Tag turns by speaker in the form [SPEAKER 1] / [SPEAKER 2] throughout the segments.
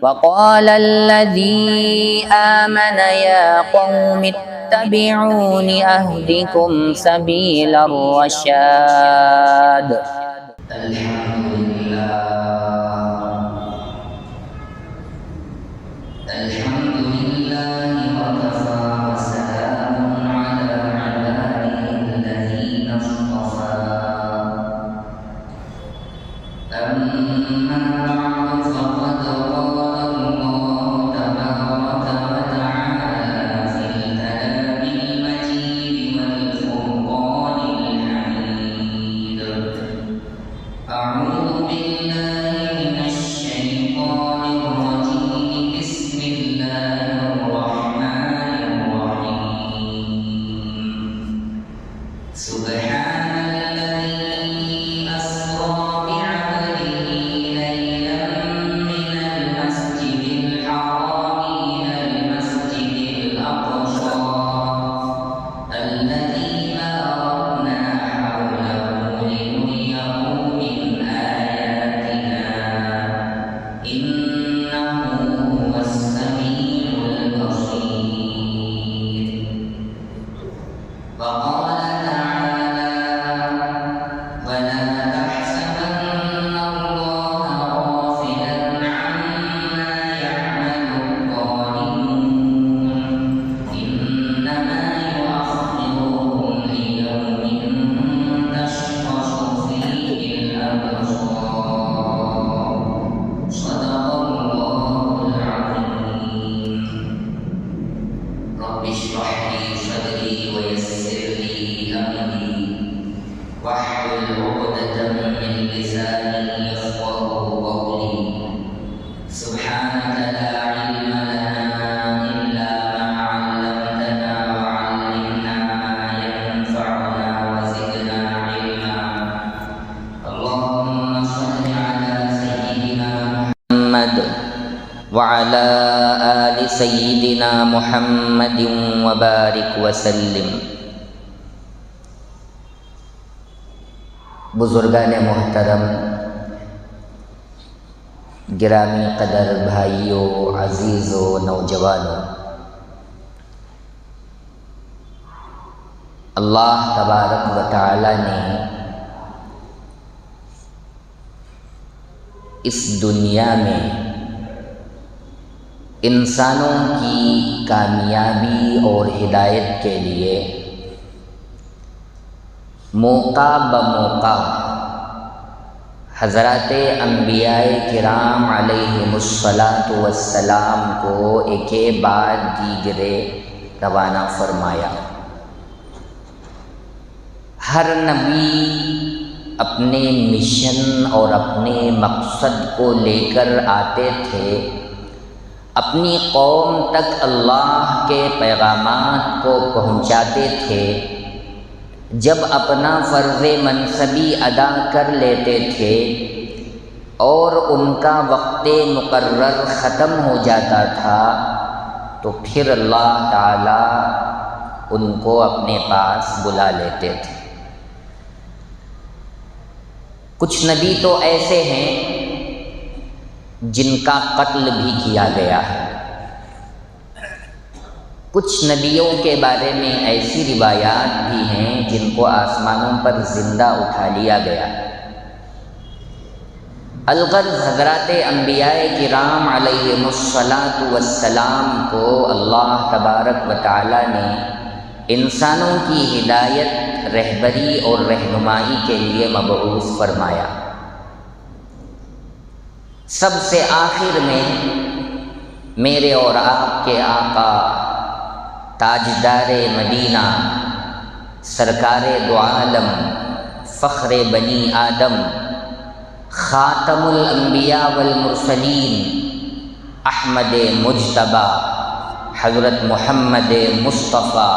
[SPEAKER 1] وقال الذي آمن يا قوم اتبعون أهدكم سبيل الرشاد
[SPEAKER 2] الحمد لله وكفى وسلام على عباده الذين اصطفى أما بعد فقد قال الله تبارك وتعالى في الكلام المجيد والفرقان الحميد أعوذ بالله من الشيطان الرجيم بسم الله الرحمن الرحيم سبحان الذي أسرى بعبده ليلا من المسجد الحرام إلى المسجد الأقصى الذي باركنا حوله لنريه من آياتنا إنه هو السميع البصير وقال تعالى ولا تحسبن الله غافلا عما يعمل الظالمون إنما يؤخرهم ليوم تشخص فيه الأبصار صدق الله العظيم رب اشرح لي صدري ويسر لي أمري واحلل عقدة من لساني يفقهوا قولي سبحانك لا علم لنا إلا ما علمتنا وعلمنا ما ينفعنا وزدنا علما اللهم صل على سيدنا محمد وعلى آل سيدنا محمد وبارك وسلم بزرگان محترم، گرامی قدر بھائیوں، عزیزوں، نوجوانوں، اللہ تبارک و تعالی نے اس دنیا میں انسانوں کی کامیابی اور ہدایت کے لیے موقع بموقع حضرات انبیاء کرام علیہم الصلاۃ والسلام کو ایک بعد دیگرے روانہ فرمایا۔ ہر نبی اپنے مشن اور اپنے مقصد کو لے کر آتے تھے، اپنی قوم تک اللہ کے پیغامات کو پہنچاتے تھے۔ جب اپنا فرض منصبی ادا کر لیتے تھے اور ان کا وقت مقرر ختم ہو جاتا تھا تو پھر اللہ تعالیٰ ان کو اپنے پاس بلا لیتے تھے۔ کچھ نبی تو ایسے ہیں جن کا قتل بھی کیا گیا ہے، کچھ نبیوں کے بارے میں ایسی روایات بھی ہیں جن کو آسمانوں پر زندہ اٹھا لیا گیا۔ الغرض حضرات انبیاء کرام علیہم الصلاۃ والسلام کو اللہ تبارک و تعالی نے انسانوں کی ہدایت، رہبری اور رہنمائی کے لیے مبعوث فرمایا۔ سب سے آخر میں میرے اور آپ کے آقا تاجدار مدینہ، سرکار دو عالم، فخر بنی آدم، خاتم الانبیاء والمرسلین، احمد مجتبی حضرت محمد مصطفیٰ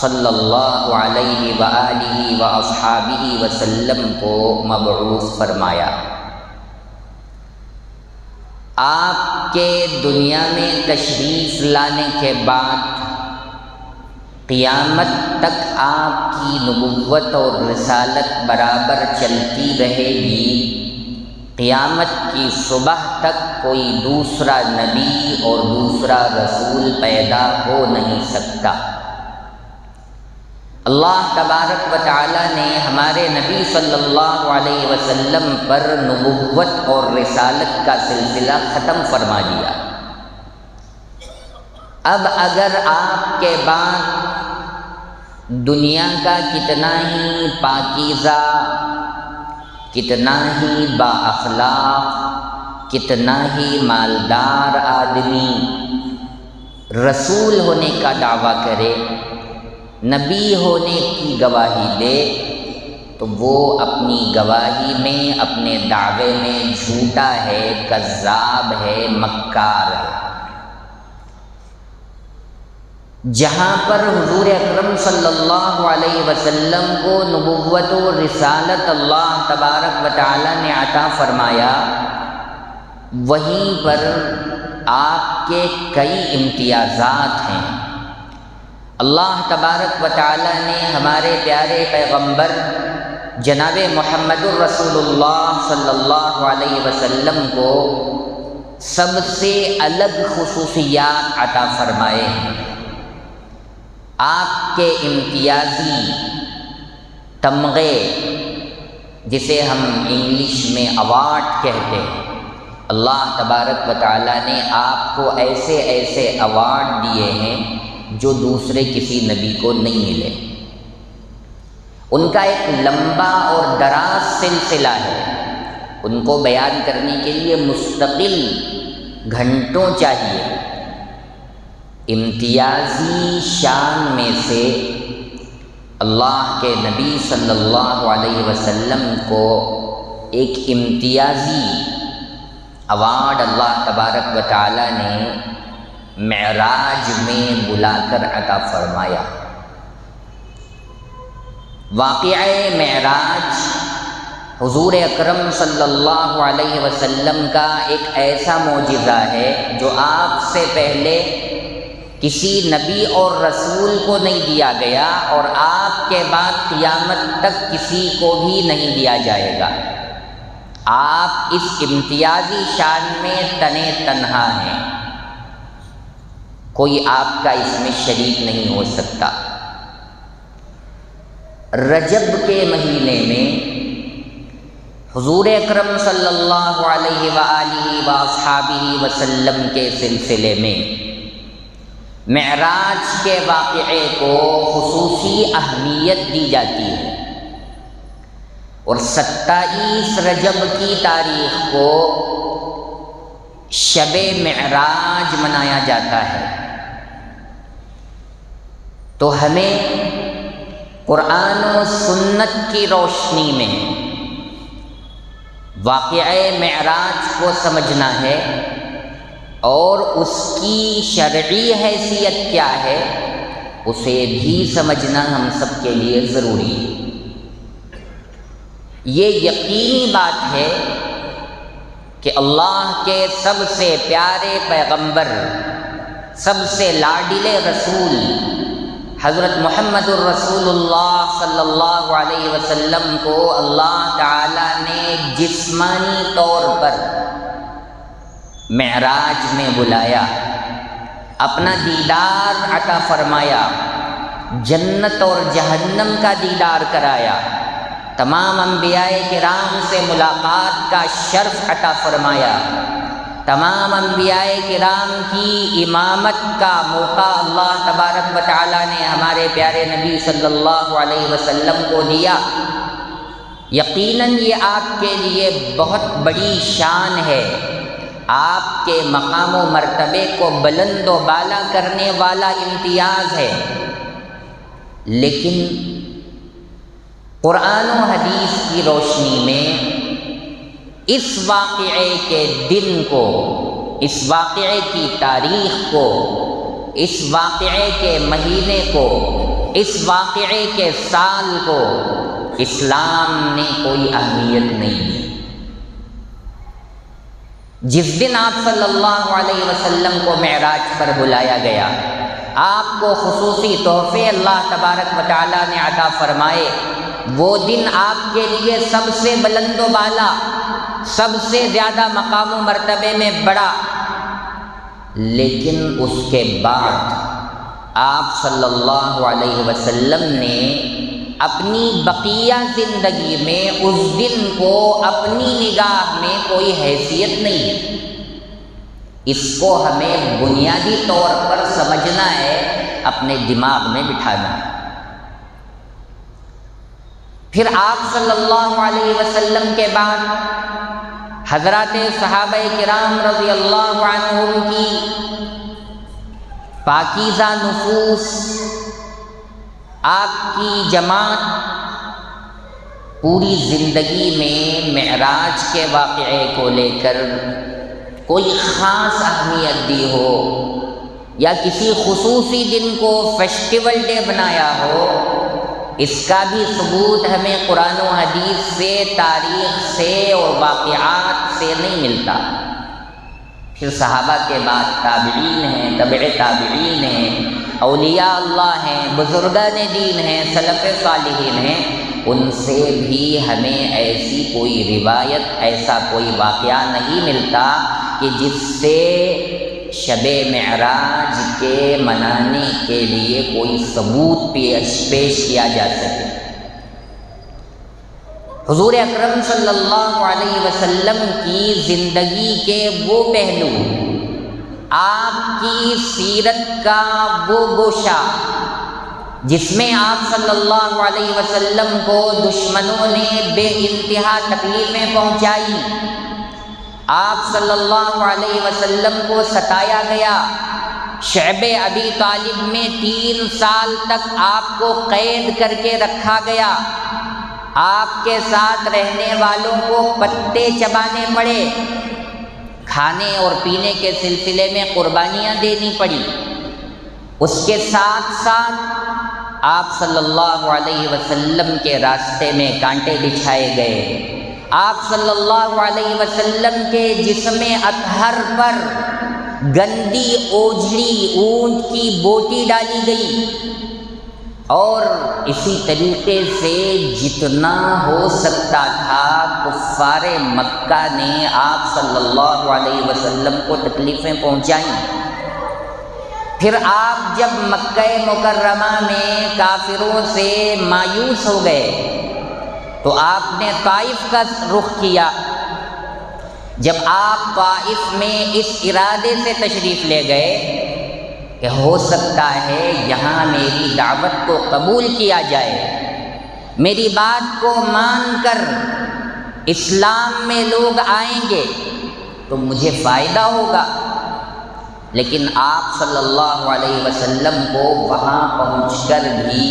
[SPEAKER 2] صلی اللہ علیہ وآلہ واصحابہ وسلم کو مبعوث فرمایا۔ آپ کے دنیا میں تشریف لانے کے بعد قیامت تک آپ کی نبوت اور رسالت برابر چلتی رہے گی، قیامت کی صبح تک کوئی دوسرا نبی اور دوسرا رسول پیدا ہو نہیں سکتا۔ اللہ تبارک و تعالی نے ہمارے نبی صلی اللہ علیہ وسلم پر نبوت اور رسالت کا سلسلہ ختم فرما دیا۔ اب اگر آپ کے بعد دنیا کا کتنا ہی پاکیزہ، کتنا ہی با اخلاق، کتنا ہی مالدار آدمی رسول ہونے کا دعویٰ کرے، نبی ہونے کی گواہی دے، تو وہ اپنی گواہی میں، اپنے دعوے میں جھوٹا ہے، کذاب ہے، مکار ہے۔ جہاں پر حضور اکرم صلی اللہ علیہ وسلم کو نبوت و رسالت اللہ تبارک و تعالی نے عطا فرمایا، وہیں پر آپ کے کئی امتیازات ہیں۔ اللہ تبارک و تعالی نے ہمارے پیارے پیغمبر جناب محمد الرسول اللہ صلی اللہ علیہ وسلم کو سب سے الگ خصوصیات عطا فرمائے ہیں۔ آپ کے امتیازی تمغے، جسے ہم انگلش میں ایوارڈ کہتے ہیں، اللہ تبارک و تعالی نے آپ کو ایسے ایسے ایوارڈ دیے ہیں جو دوسرے کسی نبی کو نہیں ملے۔ ان کا ایک لمبا اور دراز سلسلہ ہے، ان کو بیان کرنے کے لیے مستقل گھنٹوں چاہیے۔ امتیازی شان میں سے اللہ کے نبی صلی اللہ علیہ وسلم کو ایک امتیازی ایوارڈ اللہ تبارک و تعالی نے معراج میں بلا کر عطا فرمایا۔ واقعہ معراج حضور اکرم صلی اللہ علیہ وسلم کا ایک ایسا معجزہ ہے جو آپ سے پہلے کسی نبی اور رسول کو نہیں دیا گیا، اور آپ کے بعد قیامت تک کسی کو بھی نہیں دیا جائے گا۔ آپ اس امتیازی شان میں تنے تنہا ہیں، کوئی آپ کا اس میں شریک نہیں ہو سکتا۔ رجب کے مہینے میں حضور اکرم صلی اللہ علیہ وآلہ واصحابہ وسلم کے سلسلے میں معراج کے واقعے کو خصوصی اہمیت دی جاتی ہے، اور 27 رجب کی تاریخ کو شب معراج منایا جاتا ہے۔ تو ہمیں قرآن و سنت کی روشنی میں واقعہ معراج کو سمجھنا ہے، اور اس کی شرعی حیثیت کیا ہے اسے بھی سمجھنا ہم سب کے لیے ضروری ہے۔ یہ یقینی بات ہے کہ اللہ کے سب سے پیارے پیغمبر، سب سے لاڈلے رسول حضرت محمد الرسول اللہ صلی اللہ علیہ وسلم کو اللہ تعالی نے جسمانی طور پر معراج میں بلایا، اپنا دیدار عطا فرمایا، جنت اور جہنم کا دیدار کرایا، تمام انبیاء کرام سے ملاقات کا شرف عطا فرمایا، تمام انبیاء کرام کی امامت کا موقع اللہ تبارک و تعالی نے ہمارے پیارے نبی صلی اللہ علیہ وسلم کو دیا۔ یقیناً یہ آپ کے لیے بہت بڑی شان ہے، آپ کے مقام و مرتبے کو بلند و بالا کرنے والا امتیاز ہے، لیکن قرآن و حدیث کی روشنی میں اس واقعے کے دن کو، اس واقعے کی تاریخ کو، اس واقعے کے مہینے کو، اس واقعے کے سال کو اسلام نے کوئی اہمیت نہیں دی۔ جس دن آپ صلی اللہ علیہ وسلم کو معراج پر بلایا گیا، آپ کو خصوصی تحفے اللہ تبارک و تعالی نے عطا فرمائے، وہ دن آپ کے لیے سب سے بلند و بالا، سب سے زیادہ مقام و مرتبے میں بڑا، لیکن اس کے بعد آپ صلی اللہ علیہ وسلم نے اپنی بقیہ زندگی میں اس دن کو اپنی نگاہ میں کوئی حیثیت نہیں ہے۔ اس کو ہمیں بنیادی طور پر سمجھنا ہے، اپنے دماغ میں بٹھانا ہے۔ پھر آپ صلی اللہ علیہ وسلم کے بعد حضرات صحابہ کرام رضی اللہ عنہم کی پاکیزہ نفوس، آپ کی جماعت پوری زندگی میں معراج کے واقعے کو لے کر کوئی خاص اہمیت دی ہو یا کسی خصوصی دن کو فیسٹیول ڈے بنایا ہو، اس کا بھی ثبوت ہمیں قرآن و حدیث سے، تاریخ سے اور واقعات سے نہیں ملتا۔ پھر صحابہ کے بعد تابعین ہیں، تبع تابعین ہیں، اولیاء اللہ ہیں، بزرگان دین ہیں، سلف صالحین ہیں، ان سے بھی ہمیں ایسی کوئی روایت، ایسا کوئی واقعہ نہیں ملتا کہ جس سے شب معراج کے منانے کے لیے کوئی ثبوت پیش کیا جا سکے۔ حضور اکرم صلی اللہ علیہ وسلم کی زندگی کے وہ پہلو، آپ کی سیرت کا وہ گوشہ جس میں آپ صلی اللہ علیہ وسلم کو دشمنوں نے بے انتہا تکلیفیں پہنچائی، آپ صلی اللہ علیہ وسلم کو ستایا گیا، شعب ابی طالب میں 3 سال تک آپ کو قید کر کے رکھا گیا، آپ کے ساتھ رہنے والوں کو پتے چبانے پڑے، کھانے اور پینے کے سلسلے میں قربانیاں دینی پڑی، اس کے ساتھ ساتھ آپ صلی اللہ علیہ وسلم کے راستے میں کانٹے بچھائے گئے، آپ صلی اللہ علیہ وسلم کے جسم اطہر پر گندی اوجھڑی اونٹ کی بوٹی ڈالی گئی، اور اسی طریقے سے جتنا ہو سکتا تھا کفار مکہ نے آپ صلی اللہ علیہ وسلم کو تکلیفیں پہنچائیں۔ پھر آپ جب مکہ مکرمہ میں کافروں سے مایوس ہو گئے تو آپ نے طائف کا رخ کیا۔ جب آپ طائف میں اس ارادے سے تشریف لے گئے کہ ہو سکتا ہے یہاں میری دعوت کو قبول کیا جائے، میری بات کو مان کر اسلام میں لوگ آئیں گے تو مجھے فائدہ ہوگا، لیکن آپ صلی اللہ علیہ وسلم کو وہاں پہنچ کر بھی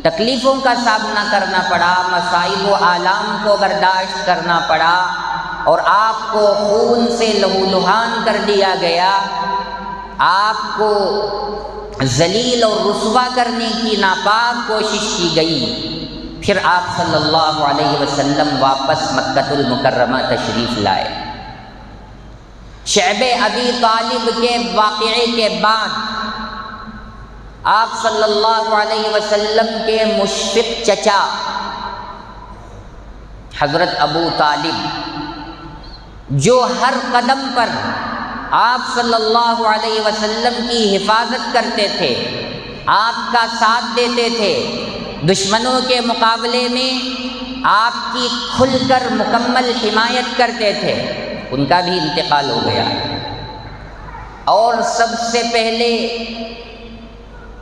[SPEAKER 2] تکلیفوں کا سامنا کرنا پڑا، مصائب و آلام کو برداشت کرنا پڑا، اور آپ کو خون سے لہولہان کر دیا گیا، آپ کو ذلیل اور رسوا کرنے کی ناپاک کوشش کی گئی۔ پھر آپ صلی اللہ علیہ وسلم واپس مکہ المکرمہ تشریف لائے۔ شعب ابی طالب کے واقعے کے بعد آپ صلی اللہ علیہ وسلم کے مشفق چچا حضرت ابو طالب، جو ہر قدم پر آپ صلی اللہ علیہ وسلم کی حفاظت کرتے تھے، آپ کا ساتھ دیتے تھے، دشمنوں کے مقابلے میں آپ کی کھل کر مکمل حمایت کرتے تھے، ان کا بھی انتقال ہو گیا۔ اور سب سے پہلے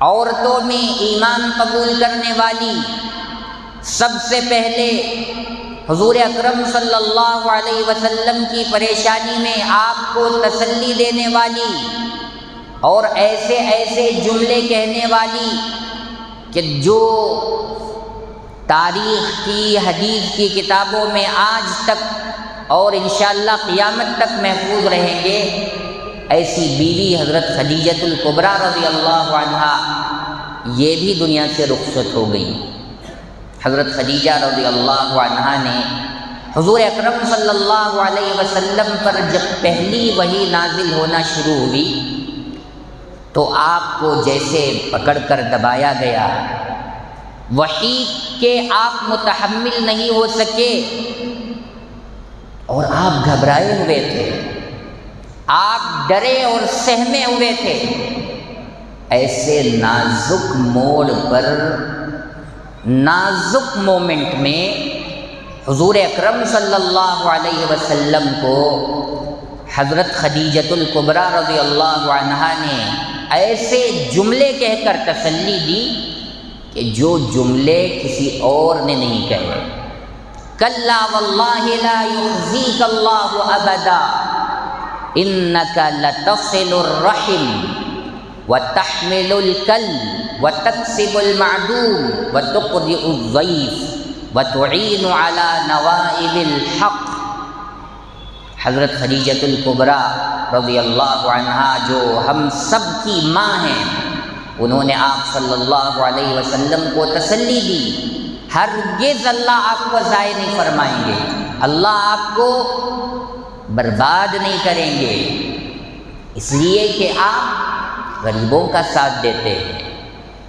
[SPEAKER 2] عورتوں میں ایمان قبول کرنے والی، سب سے پہلے حضور اکرم صلی اللہ علیہ وسلم کی پریشانی میں آپ کو تسلی دینے والی، اور ایسے ایسے جملے کہنے والی کہ جو تاریخ کی، حدیث کی کتابوں میں آج تک اور انشاءاللہ قیامت تک محفوظ رہیں گے، ایسی بیوی حضرت خدیجہ الکبریٰ رضی اللہ عنہا یہ بھی دنیا سے رخصت ہو گئی۔ حضرت خدیجہ رضی اللہ عنہا نے حضور اکرم صلی اللہ علیہ وسلم پر جب پہلی وحی نازل ہونا شروع ہوئی تو آپ کو جیسے پکڑ کر دبایا گیا، وحی کے آپ متحمل نہیں ہو سکے، اور آپ گھبرائے ہوئے تھے، آپ ڈرے اور سہمے ہوئے تھے۔ ایسے نازک موڑ پر، نازک مومنٹ میں حضور اکرم صلی اللہ علیہ وسلم کو حضرت خدیجۃ الکبریٰ رضی اللہ عنہا نے ایسے جملے کہہ کر تسلی دی کہ جو جملے کسی اور نے نہیں کہے۔ کلا واللہ لا یخزیک اللہ ابدا انک لتصل الرحم وتحمل الکلب وتکسب المعدوم وتقرئ الضیف وتعین علی نوائب الحق۔ حضرت خدیجۃ الکبریٰ رضی اللہ عنہا جو ہم سب کی ماں ہیں، انہوں نے آپ صلی اللہ علیہ وسلم کو تسلی دی، ہرگز اللہ آپ کو ضائع نہیں فرمائیں گے، اللہ آپ کو برباد نہیں کریں گے، اس لیے کہ آپ غریبوں کا ساتھ دیتے ہیں،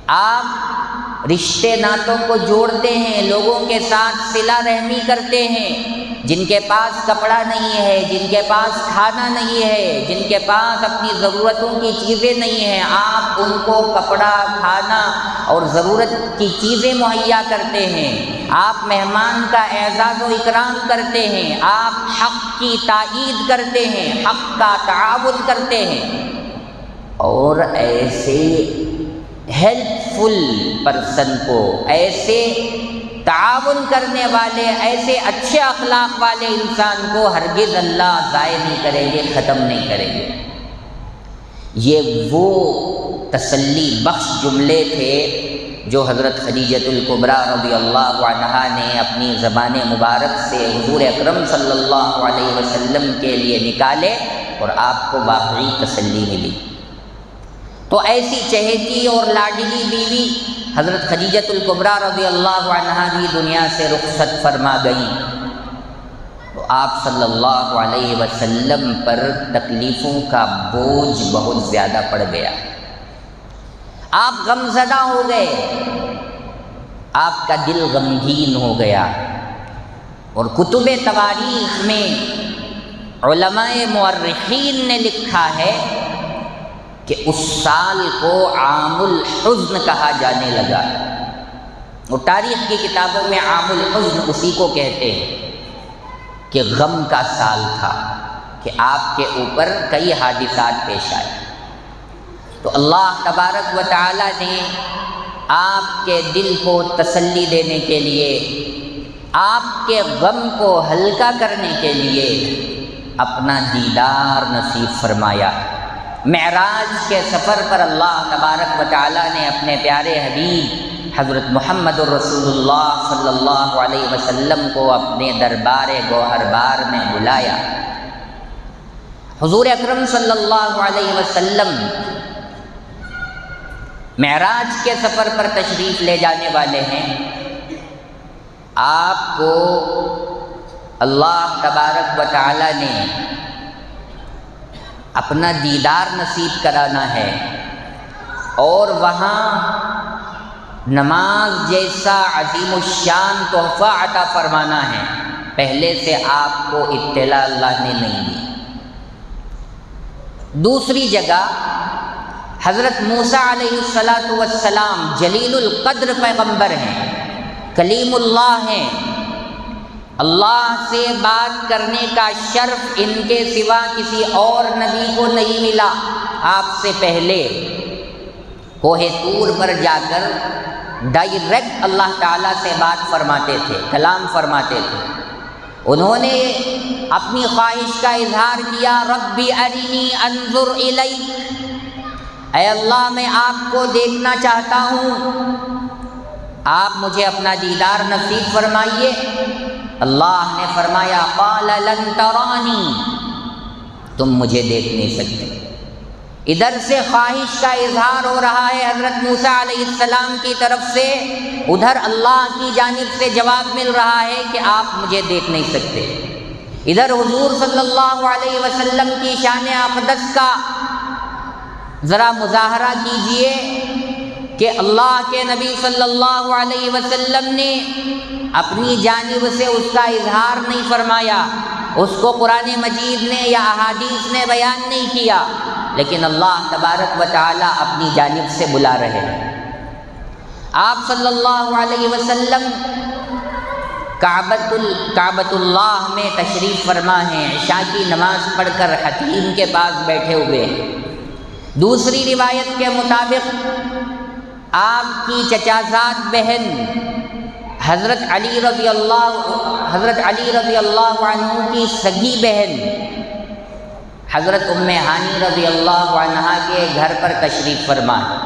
[SPEAKER 2] آپ رشتے ناتوں کو جوڑتے ہیں، لوگوں کے ساتھ صلہ رحمی کرتے ہیں، جن کے پاس کپڑا نہیں ہے، جن کے پاس کھانا نہیں ہے، جن کے پاس اپنی ضرورتوں کی چیزیں نہیں ہیں، آپ ان کو کپڑا، کھانا اور ضرورت کی چیزیں مہیا کرتے ہیں، آپ مہمان کا اعزاز و اکرام کرتے ہیں، آپ حق کی تائید کرتے ہیں، حق کا تعاون کرتے ہیں، اور ایسے ہیلپ فل پرسن کو، ایسے تعاون کرنے والے، ایسے اچھے اخلاق والے انسان کو ہرگز اللہ ضائع نہیں کریں گے، ختم نہیں کریں گے۔ یہ وہ تسلی بخش جملے تھے جو حضرت خدیجۃ الکبریٰ رضی اللہ عنہا نے اپنی زبان مبارک سے حضور اکرم صلی اللہ علیہ وسلم کے لیے نکالے اور آپ کو واقعی تسلی ملی۔ تو ایسی چہیتی اور لاڈلی بیوی حضرت خدیجۃ الکبریٰ رضی اللہ عنہا بھی دنیا سے رخصت فرما گئیں، تو آپ صلی اللہ علیہ وسلم پر تکلیفوں کا بوجھ بہت زیادہ پڑ گیا، آپ غمزدہ ہو گئے، آپ کا دل غمگین ہو گیا، اور کتب تواریخ میں علماء مورخین نے لکھا ہے کہ اس سال کو عام الحزن کہا جانے لگا، اور تاریخ کی کتابوں میں عام الحزن اسی کو کہتے ہیں کہ غم کا سال تھا، کہ آپ کے اوپر کئی حادثات پیش آئے۔ تو اللہ تبارک و تعالی نے آپ کے دل کو تسلی دینے کے لیے، آپ کے غم کو ہلکا کرنے کے لیے اپنا دیدار نصیب فرمایا۔ معراج کے سفر پر اللہ تبارک و تعالی نے اپنے پیارے حبیب حضرت محمد الرسول اللہ صلی اللہ علیہ وسلم کو اپنے دربار گوہر بار میں بلایا۔ حضور اکرم صلی اللہ علیہ وسلم معراج کے سفر پر تشریف لے جانے والے ہیں، آپ کو اللہ تبارک و تعالی نے اپنا دیدار نصیب کرانا ہے، اور وہاں نماز جیسا عظیم الشان تحفہ عطا فرمانا ہے، پہلے سے آپ کو اطلاع اللہ نے نہیں دی۔ دوسری جگہ حضرت موسیٰ علیہ السلام جلیل القدر پیغمبر ہیں، کلیم اللہ ہیں، اللہ سے بات کرنے کا شرف ان کے سوا کسی اور نبی کو نہیں ملا۔ آپ سے پہلے کوہ طور پر جا کر ڈائریکٹ اللہ تعالیٰ سے بات فرماتے تھے، کلام فرماتے تھے۔ انہوں نے اپنی خواہش کا اظہار کیا، ربی ارنی انظر الیک، اے اللہ میں آپ کو دیکھنا چاہتا ہوں، آپ مجھے اپنا دیدار نصیب فرمائیے۔ اللہ نے فرمایا قال لن ترانی، تم مجھے دیکھ نہیں سکتے۔ ادھر سے خواہش کا اظہار ہو رہا ہے حضرت موسیٰ علیہ السلام کی طرف سے، ادھر اللہ کی جانب سے جواب مل رہا ہے کہ آپ مجھے دیکھ نہیں سکتے۔ ادھر حضور صلی اللہ علیہ وسلم کی شان اقدس کا ذرا مظاہرہ کیجئے کہ اللہ کے نبی صلی اللہ علیہ وسلم نے اپنی جانب سے اس کا اظہار نہیں فرمایا، اس کو قرآن مجید نے یا احادیث نے بیان نہیں کیا، لیکن اللہ تبارک و تعالی اپنی جانب سے بلا رہے ہیں۔ آپ صلی اللہ علیہ وسلم کعبۃ اللہ میں تشریف فرما ہیں، عشاء کی نماز پڑھ کر حتیم کے پاس بیٹھے ہوئے ہیں۔ دوسری روایت کے مطابق آپ کی چچازاد بہن حضرت علی رضی اللہ عنہ کی سگی بہن حضرت ام ہانی رضی اللہ عنہا کے گھر پر تشریف فرما ہے۔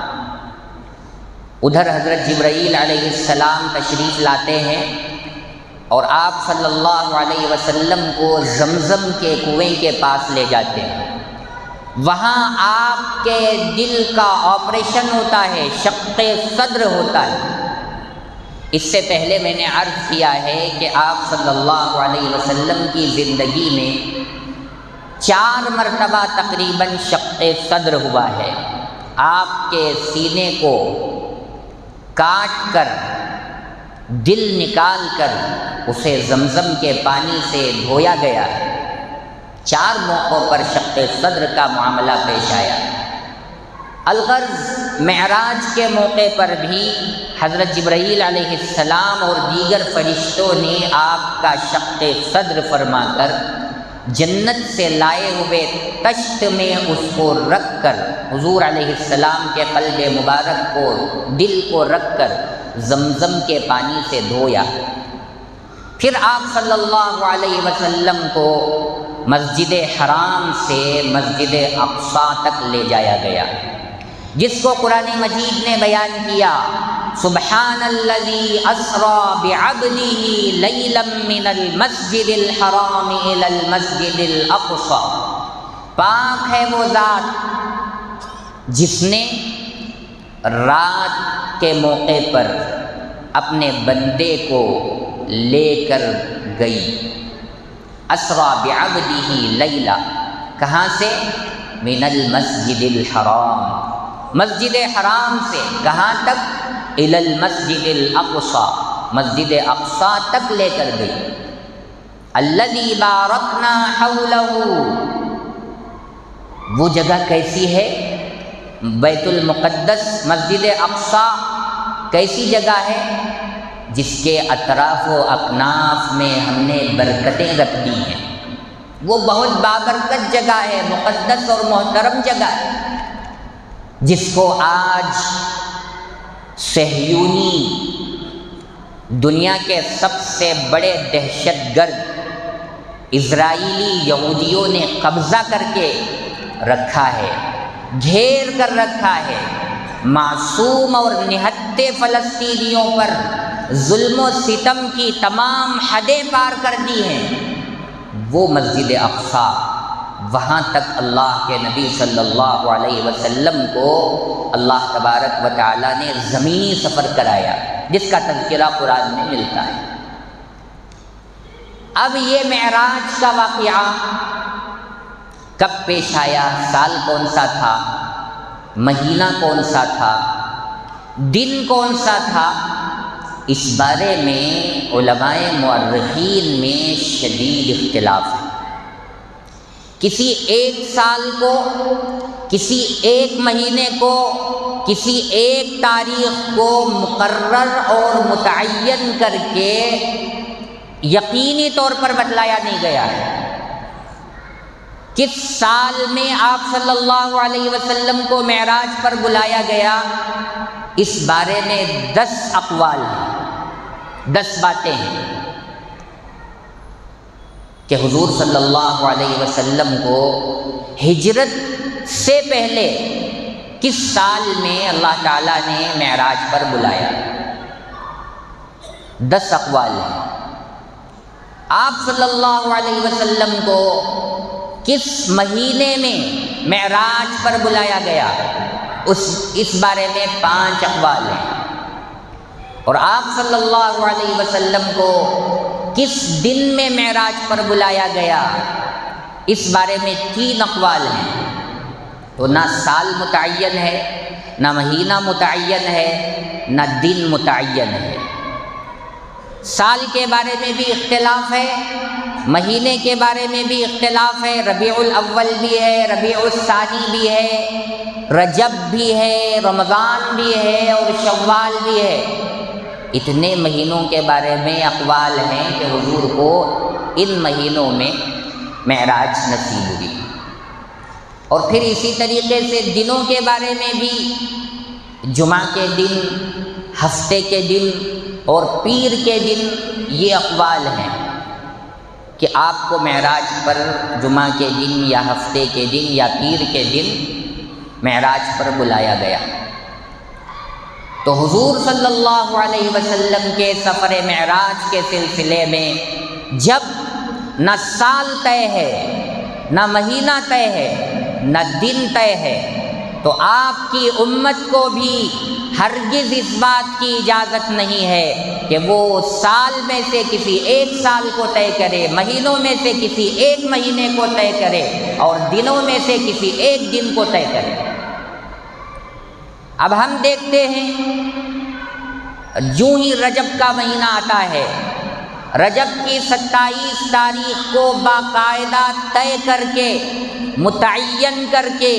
[SPEAKER 2] ادھر حضرت جبرائیل علیہ السلام تشریف لاتے ہیں اور آپ صلی اللہ علیہ وسلم کو زمزم کے کنویں کے پاس لے جاتے ہیں۔ وہاں آپ کے دل کا آپریشن ہوتا ہے، شق صدر ہوتا ہے۔ اس سے پہلے میں نے عرض کیا ہے کہ آپ صلی اللہ علیہ وسلم کی زندگی میں 4 مرتبہ تقریباً شق صدر ہوا ہے۔ آپ کے سینے کو کاٹ کر دل نکال کر اسے زمزم کے پانی سے دھویا گیا ہے۔ 4 موقعوں پر شق صدر کا معاملہ پیش آیا۔ الغرض معراج کے موقع پر بھی حضرت جبرائیل علیہ السلام اور دیگر فرشتوں نے آپ کا شق صدر فرما کر جنت سے لائے ہوئے طشت میں اس کو رکھ کر حضور علیہ السلام کے قلب مبارک کو، دل کو رکھ کر زمزم کے پانی سے دھویا۔ پھر آپ صلی اللہ علیہ وسلم کو مسجد حرام سے مسجد اقصیٰ تک لے جایا گیا، جس کو قرآن مجید نے بیان کیا، سبحان الذی اسری بعبدہ لیلا من المسجد الحرام الی المسجد الاقصیٰ۔ پاک ہے وہ ذات جس نے رات کے موقع پر اپنے بندے کو لے کر گئی۔ اسری بعبدہ لیلا، کہاں سے؟ من المسجد الحرام، مسجد حرام سے کہاں تک؟ الی المسجد الاقصیٰ، مسجد اقصیٰ تک لے کر گئی۔ الذی بارکنا حولہ، وہ جگہ کیسی ہے؟ بیت المقدس مسجد اقصیٰ کیسی جگہ ہے؟ جس کے اطراف و اکناف میں ہم نے برکتیں رکھ دی ہیں۔ وہ بہت بابرکت جگہ ہے، مقدس اور محترم جگہ ہے، جس کو آج صہیونی دنیا کے سب سے بڑے دہشت گرد اسرائیلی یہودیوں نے قبضہ کر کے رکھا ہے، گھیر کر رکھا ہے۔ معصوم اور نہتے فلسطینیوں پر ظلم و ستم کی تمام حدیں پار کر دی ہیں۔ وہ مسجد اقصیٰ، وہاں تک اللہ کے نبی صلی اللہ علیہ وسلم کو اللہ تبارک و تعالیٰ نے زمینی سفر کرایا، جس کا تذکرہ قرآن میں ملتا ہے۔ اب یہ معراج کا واقعہ کب پیش آیا؟ سال کون سا تھا؟ مہینہ کون سا تھا؟ دن کون سا تھا؟ اس بارے میں علماء مورخین میں شدید اختلاف ہے۔ کسی ایک سال کو، کسی ایک مہینے کو، کسی ایک تاریخ کو مقرر اور متعین کر کے یقینی طور پر بتلایا نہیں گیا ہے۔ کس سال میں آپ صلی اللہ علیہ وسلم کو معراج پر بلایا گیا، اس بارے میں 10 اقوال ہیں، 10 باتیں ہیں کہ حضور صلی اللہ علیہ وسلم کو ہجرت سے پہلے کس سال میں اللہ تعالیٰ نے معراج پر بلایا۔ 10 اقوال ہیں۔ آپ صلی اللہ علیہ وسلم کو کس مہینے میں معراج پر بلایا گیا، اس بارے میں 5 اقوال ہیں۔ اور آپ صلی اللہ علیہ وسلم کو کس دن میں معراج پر بلایا گیا، اس بارے میں 3 اقوال ہیں۔ تو نہ سال متعین ہے، نہ مہینہ متعین ہے، نہ دن متعین ہے۔ سال کے بارے میں بھی اختلاف ہے، مہینے کے بارے میں بھی اختلاف ہے، ربیع الاول بھی ہے، ربیع الثانی بھی ہے، رجب بھی ہے، رمضان بھی ہے اور شوال بھی ہے۔ اتنے مہینوں کے بارے میں اقوال ہیں کہ حضور کو ان مہینوں میں معراج نصیب ہوئی۔ اور پھر اسی طریقے سے دنوں کے بارے میں بھی جمعہ کے دن، ہفتے کے دن اور پیر کے دن یہ اقوال ہیں کہ آپ کو معراج پر جمعہ کے دن یا ہفتے کے دن یا پیر کے دن معراج پر بلایا گیا۔ تو حضور صلی اللہ علیہ وسلم کے سفر معراج کے سلسلے میں جب نہ سال طے ہے، نہ مہینہ طے ہے، نہ دن طے ہے، تو آپ کی امت کو بھی ہرگز اس بات کی اجازت نہیں ہے کہ وہ سال میں سے کسی ایک سال کو طے کرے، مہینوں میں سے کسی ایک مہینے کو طے کرے اور دنوں میں سے کسی ایک دن کو طے کرے۔ اب ہم دیکھتے ہیں یوں ہی رجب کا مہینہ آتا ہے، رجب کی 27 تاریخ کو باقاعدہ طے کر کے، متعین کر کے،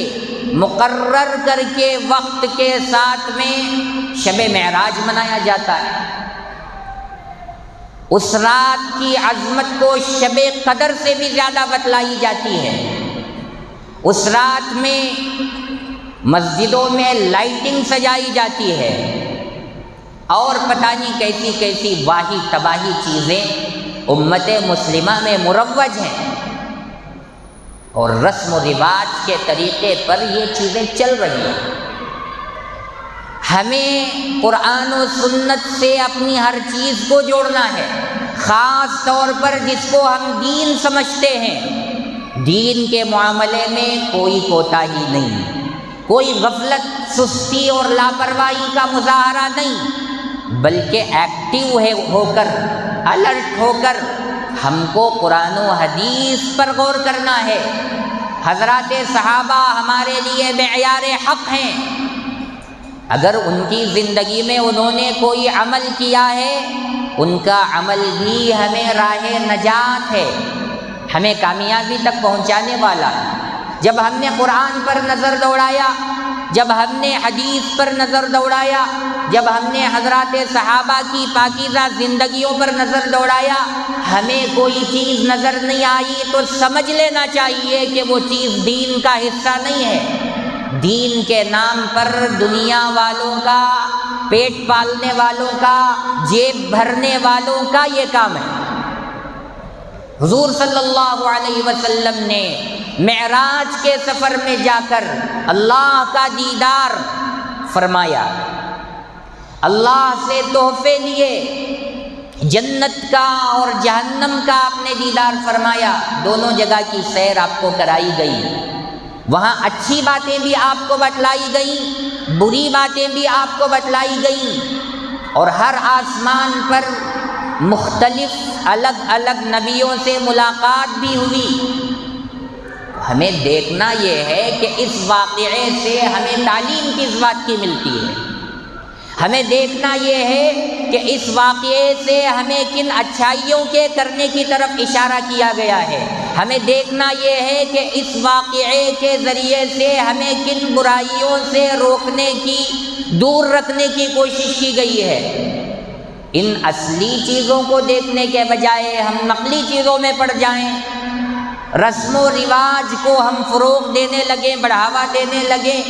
[SPEAKER 2] مقرر کر کے وقت کے ساتھ میں شب معراج منایا جاتا ہے۔ اس رات کی عظمت کو شب قدر سے بھی زیادہ بتلائی جاتی ہے۔ اس رات میں مسجدوں میں لائٹنگ سجائی جاتی ہے اور پتہ نہیں کیسی کیسی واہی تباہی چیزیں امت مسلمہ میں مروج ہیں، اور رسم و رواج کے طریقے پر یہ چیزیں چل رہی ہیں۔ ہمیں قرآن و سنت سے اپنی ہر چیز کو جوڑنا ہے، خاص طور پر جس کو ہم دین سمجھتے ہیں۔ دین کے معاملے میں کوئی کوتاہی نہیں، کوئی غفلت، سستی اور لاپرواہی کا مظاہرہ نہیں، بلکہ ایکٹیو ہو کر، الرٹ ہو کر ہم کو قرآن و حدیث پر غور کرنا ہے۔ حضرات صحابہ ہمارے لیے معیار حق ہیں، اگر ان کی زندگی میں انہوں نے کوئی عمل کیا ہے، ان کا عمل بھی ہمیں راہ نجات ہے، ہمیں کامیابی تک پہنچانے والا ہے۔ جب ہم نے قرآن پر نظر دوڑایا، جب ہم نے حدیث پر نظر دوڑایا، جب ہم نے حضرات صحابہ کی پاکیزہ زندگیوں پر نظر دوڑایا، ہمیں کوئی چیز نظر نہیں آئی تو سمجھ لینا چاہیے کہ وہ چیز دین کا حصہ نہیں ہے۔ دین کے نام پر دنیا والوں کا، پیٹ پالنے والوں کا، جیب بھرنے والوں کا یہ کام ہے۔ حضور صلی اللہ علیہ وسلم نے معراج کے سفر میں جا کر اللہ کا دیدار فرمایا، اللہ سے تحفے لیے، جنت کا اور جہنم کا آپ نے دیدار فرمایا، دونوں جگہ کی سیر آپ کو کرائی گئی، وہاں اچھی باتیں بھی آپ کو بتلائی گئیں، بری باتیں بھی آپ کو بتلائی گئیں، اور ہر آسمان پر مختلف الگ الگ نبیوں سے ملاقات بھی ہوئی۔ ہمیں دیکھنا یہ ہے کہ اس واقعے سے ہمیں تعلیم کس بات کی ملتی ہے، ہمیں دیکھنا یہ ہے کہ اس واقعے سے ہمیں کن اچھائیوں کے کرنے کی طرف اشارہ کیا گیا ہے، ہمیں دیکھنا یہ ہے کہ اس واقعے کے ذریعے سے ہمیں کن برائیوں سے روکنے کی، دور رکھنے کی کوشش کی گئی ہے۔ ان اصلی چیزوں کو دیکھنے کے بجائے ہم نقلی چیزوں میں پڑ جائیں، رسم و رواج کو ہم فروغ دینے لگیں، بڑھاوا دینے لگیں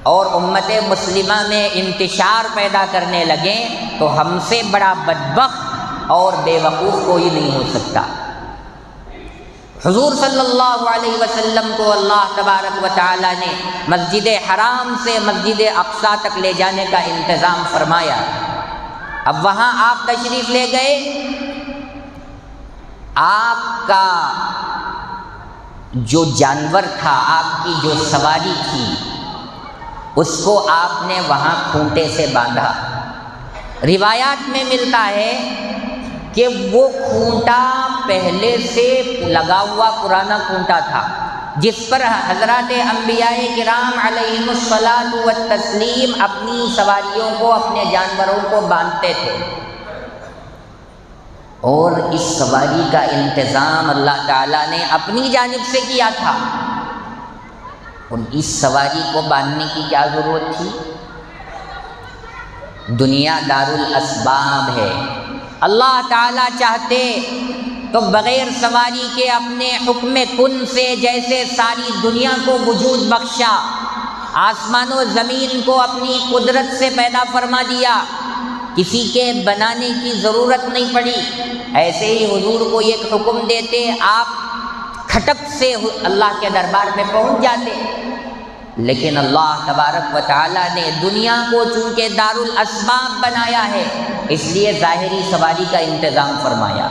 [SPEAKER 2] اور امت مسلمہ میں انتشار پیدا کرنے لگیں، تو ہم سے بڑا بدبخت اور بے وقوف کوئی نہیں ہو سکتا۔ حضور صلی اللہ علیہ وسلم کو اللہ تبارک و تعالی نے مسجد حرام سے مسجد اقصیٰ تک لے جانے کا انتظام فرمایا۔ اب وہاں آپ تشریف لے گئے، آپ کا جو جانور تھا، آپ کی جو سواری تھی، اس کو آپ نے وہاں کھونٹے سے باندھا۔ روایات میں ملتا ہے کہ وہ کھونٹا پہلے سے لگا ہوا پرانا کھونٹا تھا، جس پر حضرات انبیاء کرام علیہم الصلاۃ والتسلیم اپنی سواریوں کو، اپنے جانوروں کو باندھتے تھے۔ اور اس سواری کا انتظام اللہ تعالیٰ نے اپنی جانب سے کیا تھا، اور اس سواری کو باندھنے کی کیا ضرورت تھی؟ دنیا دار الاسباب ہے، اللہ تعالیٰ چاہتے تو بغیر سواری کے اپنے حکم کن سے جیسے ساری دنیا کو وجود بخشا، آسمان و زمین کو اپنی قدرت سے پیدا فرما دیا، کسی کے بنانے کی ضرورت نہیں پڑی، ایسے ہی حضور کو ایک حکم دیتے، آپ کھٹک سے اللہ کے دربار میں پہنچ جاتے۔ لیکن اللہ تبارک و تعالیٰ نے دنیا کو چونکہ دار الاسباب بنایا ہے، اس لیے ظاہری سواری کا انتظام فرمایا۔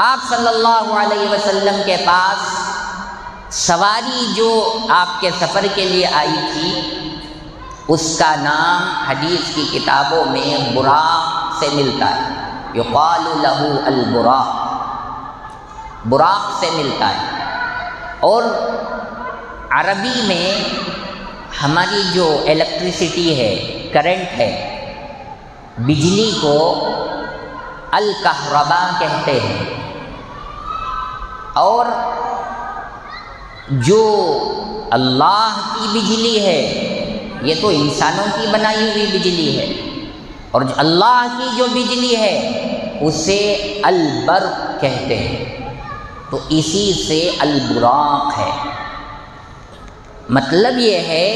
[SPEAKER 2] آپ صلی اللہ علیہ وسلم کے پاس سواری جو آپ کے سفر کے لیے آئی تھی، اس کا نام حدیث کی کتابوں میں براق سے ملتا ہے، یقال لہ البراق، براق سے ملتا ہے۔ اور عربی میں ہماری جو الیکٹریسٹی ہے، کرنٹ ہے، بجلی کو الکہرباء کہتے ہیں، اور جو اللہ کی بجلی ہے یہ تو انسانوں کی بنائی ہوئی بجلی ہے، اور اللہ کی جو بجلی ہے اسے البرق کہتے ہیں، تو اسی سے البراق ہے۔ مطلب یہ ہے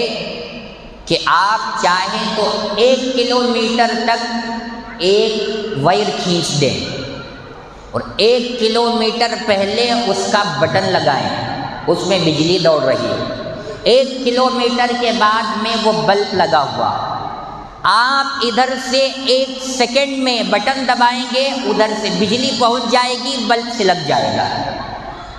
[SPEAKER 2] کہ آپ چاہیں تو 1 کلومیٹر تک ایک وائر کھینچ دیں اور 1 کلومیٹر پہلے اس کا بٹن لگائیں، اس میں بجلی دوڑ رہی ہے، 1 کلومیٹر کے بعد میں وہ بلب لگا ہوا، آپ ادھر سے 1 سیکنڈ میں بٹن دبائیں گے، ادھر سے بجلی پہنچ جائے گی، بلب سے لگ جائے گا۔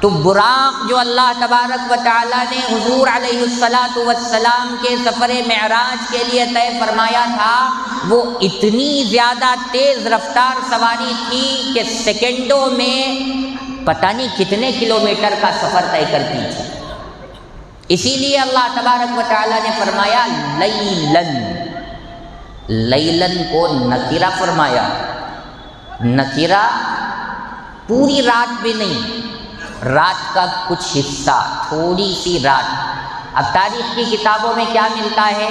[SPEAKER 2] تو براق جو اللہ تبارک و تعالیٰ نے حضور علیہ السلام کے سفر معراج کے لیے طے فرمایا تھا، وہ اتنی زیادہ تیز رفتار سواری تھی کہ سیکنڈوں میں پتہ نہیں کتنے کلومیٹر کا سفر طے کرتی تھی۔ اسی لیے اللہ تبارک و تعالیٰ نے فرمایا لیلن، لیلن کو نکرہ فرمایا، نکرہ پوری رات بھی نہیں، رات کا کچھ حصہ، تھوڑی سی رات۔ اب تاریخ کی کتابوں میں کیا ملتا ہے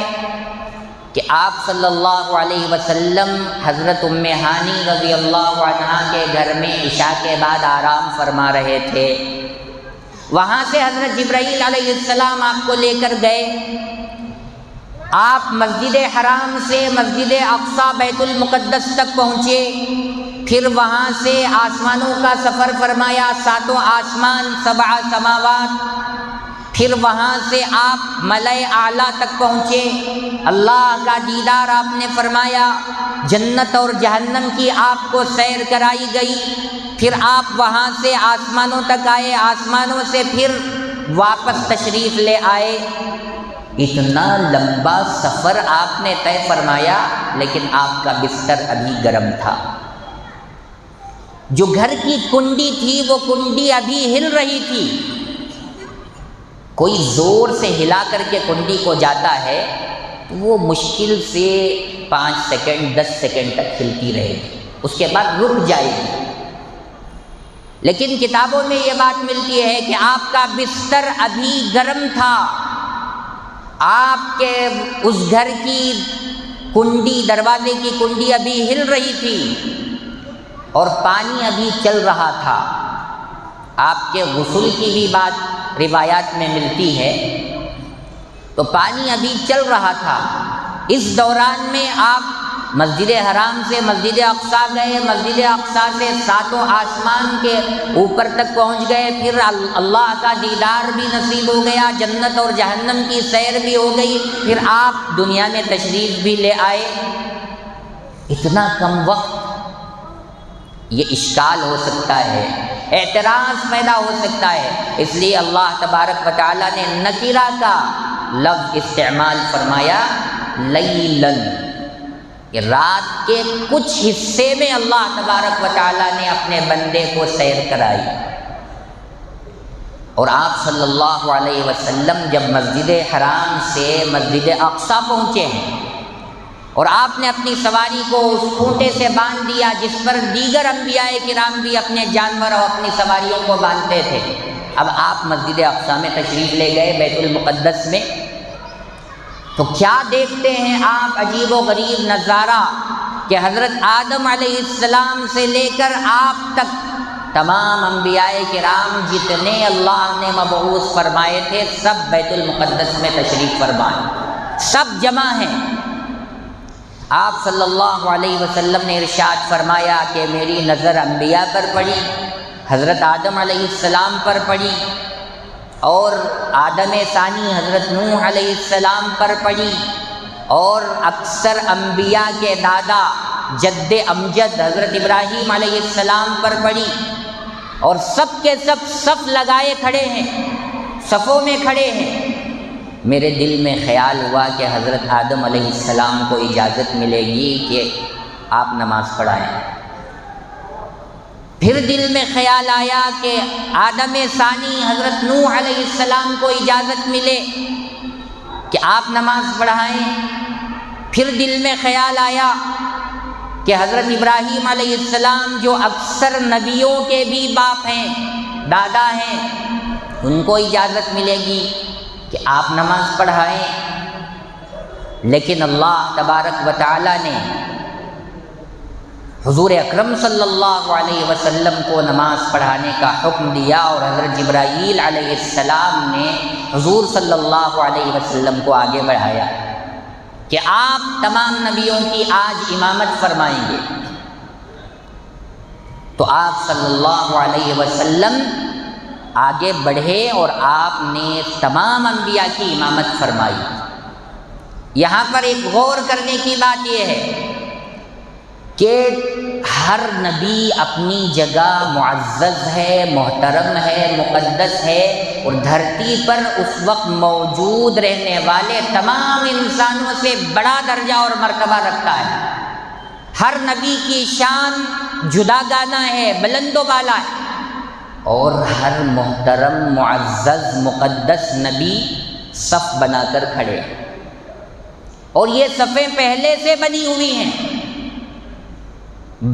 [SPEAKER 2] کہ آپ صلی اللہ علیہ وسلم حضرت ام ہانی رضی اللہ عنہا کے گھر میں عشاء کے بعد آرام فرما رہے تھے، وہاں سے حضرت جبرائیل علیہ السلام آپ کو لے کر گئے، آپ مسجد حرام سے مسجد اقصی بیت المقدس تک پہنچے، پھر وہاں سے آسمانوں کا سفر فرمایا، 7 آسمان 7 سماوات، پھر وہاں سے آپ ملائے اعلیٰ تک پہنچے، اللہ کا دیدار آپ نے فرمایا، جنت اور جہنم کی آپ کو سیر کرائی گئی، پھر آپ وہاں سے آسمانوں تک آئے، آسمانوں سے پھر واپس تشریف لے آئے۔ اتنا لمبا سفر آپ نے طے فرمایا، لیکن آپ کا بستر ابھی گرم تھا، جو گھر کی کنڈی تھی وہ کنڈی ابھی ہل رہی تھی، کوئی زور سے ہلا کر کے کنڈی کو جاتا ہے تو وہ مشکل سے 5 سیکنڈ 10 سیکنڈ تک ہلتی رہے گی، اس کے بعد رک جائے گی۔ لیکن کتابوں میں یہ بات ملتی ہے کہ آپ کا بستر ابھی گرم تھا، آپ کے اس گھر کی کنڈی، دروازے کی کنڈی ابھی ہل رہی تھی، اور پانی ابھی چل رہا تھا۔ آپ کے غسل کی بھی بات روایات میں ملتی ہے، تو پانی ابھی چل رہا تھا۔ اس دوران میں آپ مسجد حرام سے مسجد اقصی گئے، مسجد اقصی سے 7 آسمان کے اوپر تک پہنچ گئے، پھر اللہ کا دیدار بھی نصیب ہو گیا، جنت اور جہنم کی سیر بھی ہو گئی، پھر آپ دنیا میں تشریف بھی لے آئے۔ اتنا کم وقت، یہ اشکال ہو سکتا ہے، اعتراض پیدا ہو سکتا ہے، اس لیے اللہ تبارک و تعالیٰ نے نکرہ کا لفظ استعمال فرمایا، لیلن، کہ رات کے کچھ حصے میں اللہ تبارک و تعالیٰ نے اپنے بندے کو سیر کرائی۔ اور آپ صلی اللہ علیہ وسلم جب مسجد حرام سے مسجد اقصی پہنچے ہیں اور آپ نے اپنی سواری کو اس کھوٹے سے باندھ دیا جس پر دیگر انبیاء کرام بھی اپنے جانور اور اپنی سواریوں کو باندھتے تھے۔ اب آپ مسجد اقصی میں تشریف لے گئے، بیت المقدس میں، تو کیا دیکھتے ہیں آپ عجیب و غریب نظارہ کہ حضرت آدم علیہ السلام سے لے کر آپ تک تمام انبیاء کرام جتنے اللہ نے مبعوث فرمائے تھے سب بیت المقدس میں تشریف فرما ہیں، سب جمع ہیں۔ آپ صلی اللہ علیہ وسلم نے ارشاد فرمایا کہ میری نظر انبیاء پر پڑی، حضرت آدم علیہ السلام پر پڑی، اور آدم ثانی حضرت نوح علیہ السلام پر پڑی، اور اکثر انبیاء کے دادا جد امجد حضرت ابراہیم علیہ السلام پر پڑی، اور سب کے سب صف لگائے کھڑے ہیں، صفوں میں کھڑے ہیں۔ میرے دل میں خیال ہوا کہ حضرت آدم علیہ السلام کو اجازت ملے گی کہ آپ نماز پڑھائیں۔ پھر دل میں خیال آیا کہ آدم ثانی حضرت نوح علیہ السلام کو اجازت ملے کہ آپ نماز پڑھائیں۔ پھر دل میں خیال آیا کہ حضرت ابراہیم علیہ السلام جو اکثر نبیوں کے بھی باپ ہیں، دادا ہیں، ان کو اجازت ملے گی کہ آپ نماز پڑھائیں۔ لیکن اللہ تبارک و تعالی نے حضور اکرم صلی اللہ علیہ وسلم کو نماز پڑھانے کا حکم دیا، اور حضرت جبرائیل علیہ السلام نے حضور صلی اللہ علیہ وسلم کو آگے بڑھایا کہ آپ تمام نبیوں کی آج امامت فرمائیں گے۔ تو آپ صلی اللہ علیہ وسلم آگے بڑھے اور آپ نے تمام انبیاء کی امامت فرمائی۔ یہاں پر ایک غور کرنے کی بات یہ ہے کہ ہر نبی اپنی جگہ معزز ہے، محترم ہے، مقدس ہے، اور دھرتی پر اس وقت موجود رہنے والے تمام انسانوں سے بڑا درجہ اور مرتبہ رکھتا ہے۔ ہر نبی کی شان جداگانہ ہے، بلند و بالا ہے، اور ہر محترم معزز مقدس نبی صف بنا کر کھڑے ہیں، اور یہ صفیں پہلے سے بنی ہوئی ہیں۔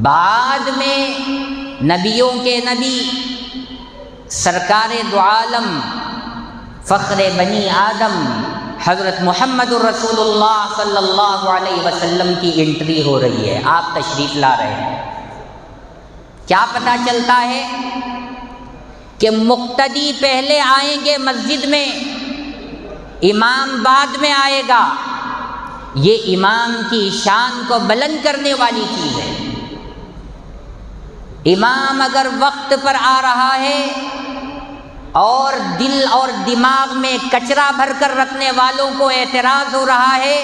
[SPEAKER 2] بعد میں نبیوں کے نبی سرکار دو عالم فخر بنی آدم حضرت محمد الرسول اللہ صلی اللہ علیہ وسلم کی انٹری ہو رہی ہے، آپ تشریف لا رہے ہیں۔ کیا پتہ چلتا ہے کہ مقتدی پہلے آئیں گے مسجد میں، امام بعد میں آئے گا۔ یہ امام کی شان کو بلند کرنے والی چیز ہے۔ امام اگر وقت پر آ رہا ہے اور دل اور دماغ میں کچرا بھر کر رکھنے والوں کو اعتراض ہو رہا ہے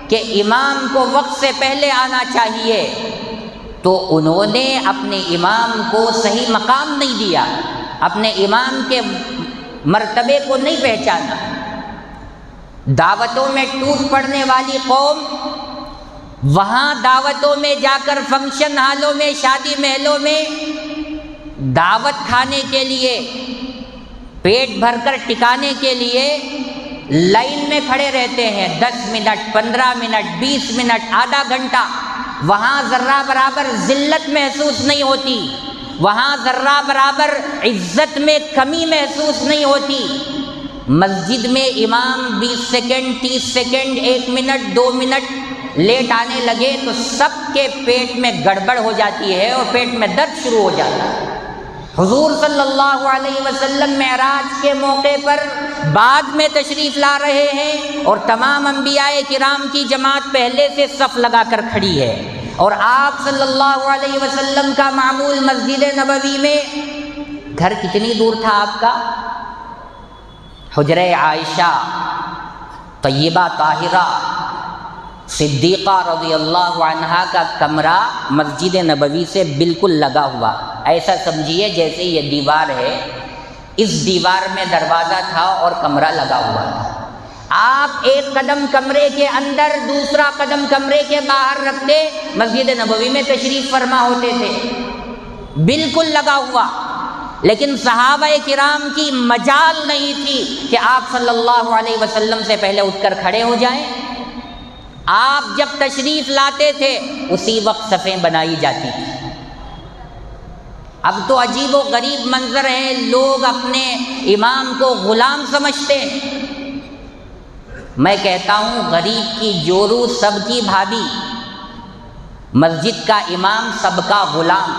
[SPEAKER 2] کہ امام کو وقت سے پہلے آنا چاہیے، تو انہوں نے اپنے امام کو صحیح مقام نہیں دیا، اپنے امام کے مرتبے کو نہیں پہچانا۔ دعوتوں میں ٹوٹ پڑنے والی قوم وہاں دعوتوں میں جا کر فنکشن ہالوں میں، شادی محلوں میں دعوت کھانے کے لیے، پیٹ بھر کر ٹکانے کے لیے لائن میں کھڑے رہتے ہیں، 10 منٹ، 15 منٹ، 20 منٹ، آدھا گھنٹہ۔ وہاں ذرہ برابر ذلت محسوس نہیں ہوتی، وہاں ذرہ برابر عزت میں کمی محسوس نہیں ہوتی۔ مسجد میں امام 20 سیکنڈ، 30 سیکنڈ، 1 منٹ، 2 منٹ لیٹ آنے لگے تو سب کے پیٹ میں گڑبڑ ہو جاتی ہے اور پیٹ میں درد شروع ہو جاتا ہے۔ حضور صلی اللہ علیہ وسلم معراج کے موقع پر بعد میں تشریف لا رہے ہیں، اور تمام انبیاء کرام کی جماعت پہلے سے صف لگا کر کھڑی ہے، اور آپ صلی اللہ علیہ وسلم کا معمول مسجد نبوی میں، گھر کتنی دور تھا آپ کا؟ حجرہ عائشہ طیبہ طاہرہ صدیقہ رضی اللہ عنہا کا کمرہ مسجد نبوی سے بالکل لگا ہوا، ایسا سمجھیے جیسے یہ دیوار ہے، اس دیوار میں دروازہ تھا اور کمرہ لگا ہوا تھا۔ آپ ایک قدم کمرے کے اندر، دوسرا قدم کمرے کے باہر رکھتے، مسجد نبوی میں تشریف فرما ہوتے تھے، بالکل لگا ہوا۔ لیکن صحابہ کرام کی مجال نہیں تھی کہ آپ صلی اللہ علیہ وسلم سے پہلے اٹھ کر کھڑے ہو جائیں۔ آپ جب تشریف لاتے تھے اسی وقت صفیں بنائی جاتی تھی۔ اب تو عجیب و غریب منظر ہے، لوگ اپنے امام کو غلام سمجھتے ہیں۔ میں کہتا ہوں غریب کی جورو سب کی بھابھی، مسجد کا امام سب کا غلام،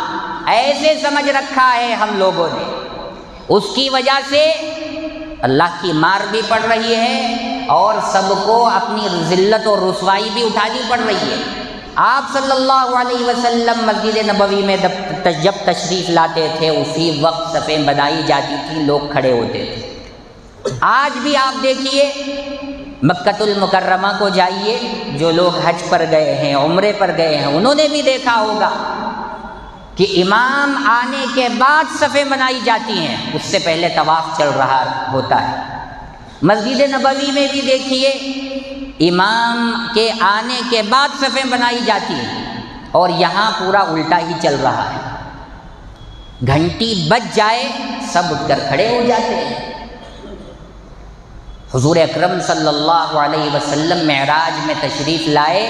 [SPEAKER 2] ایسے سمجھ رکھا ہے ہم لوگوں نے۔ اس کی وجہ سے اللہ کی مار بھی پڑ رہی ہے اور سب کو اپنی ذلت اور رسوائی بھی اٹھانی پڑ رہی ہے۔ آپ صلی اللہ علیہ وسلم مسجد نبوی میں جب تشریف لاتے تھے اسی وقت صفیں بنائی جاتی تھی، لوگ کھڑے ہوتے تھے۔ آج بھی آپ دیکھیے مکۃ المکرمہ کو جائیے، جو لوگ حج پر گئے ہیں، عمرے پر گئے ہیں، انہوں نے بھی دیکھا ہوگا کہ امام آنے کے بعد صفیں بنائی جاتی ہیں، اس سے پہلے طواف چل رہا ہوتا ہے۔ مسجد نبوی میں بھی دیکھیے امام کے آنے کے بعد صفیں بنائی جاتی ہیں، اور یہاں پورا الٹا ہی چل رہا ہے۔ گھنٹی بج جائے سب اٹھ کر کھڑے ہو جاتے ہیں۔ حضور اکرم صلی اللہ علیہ وسلم معراج میں تشریف لائے،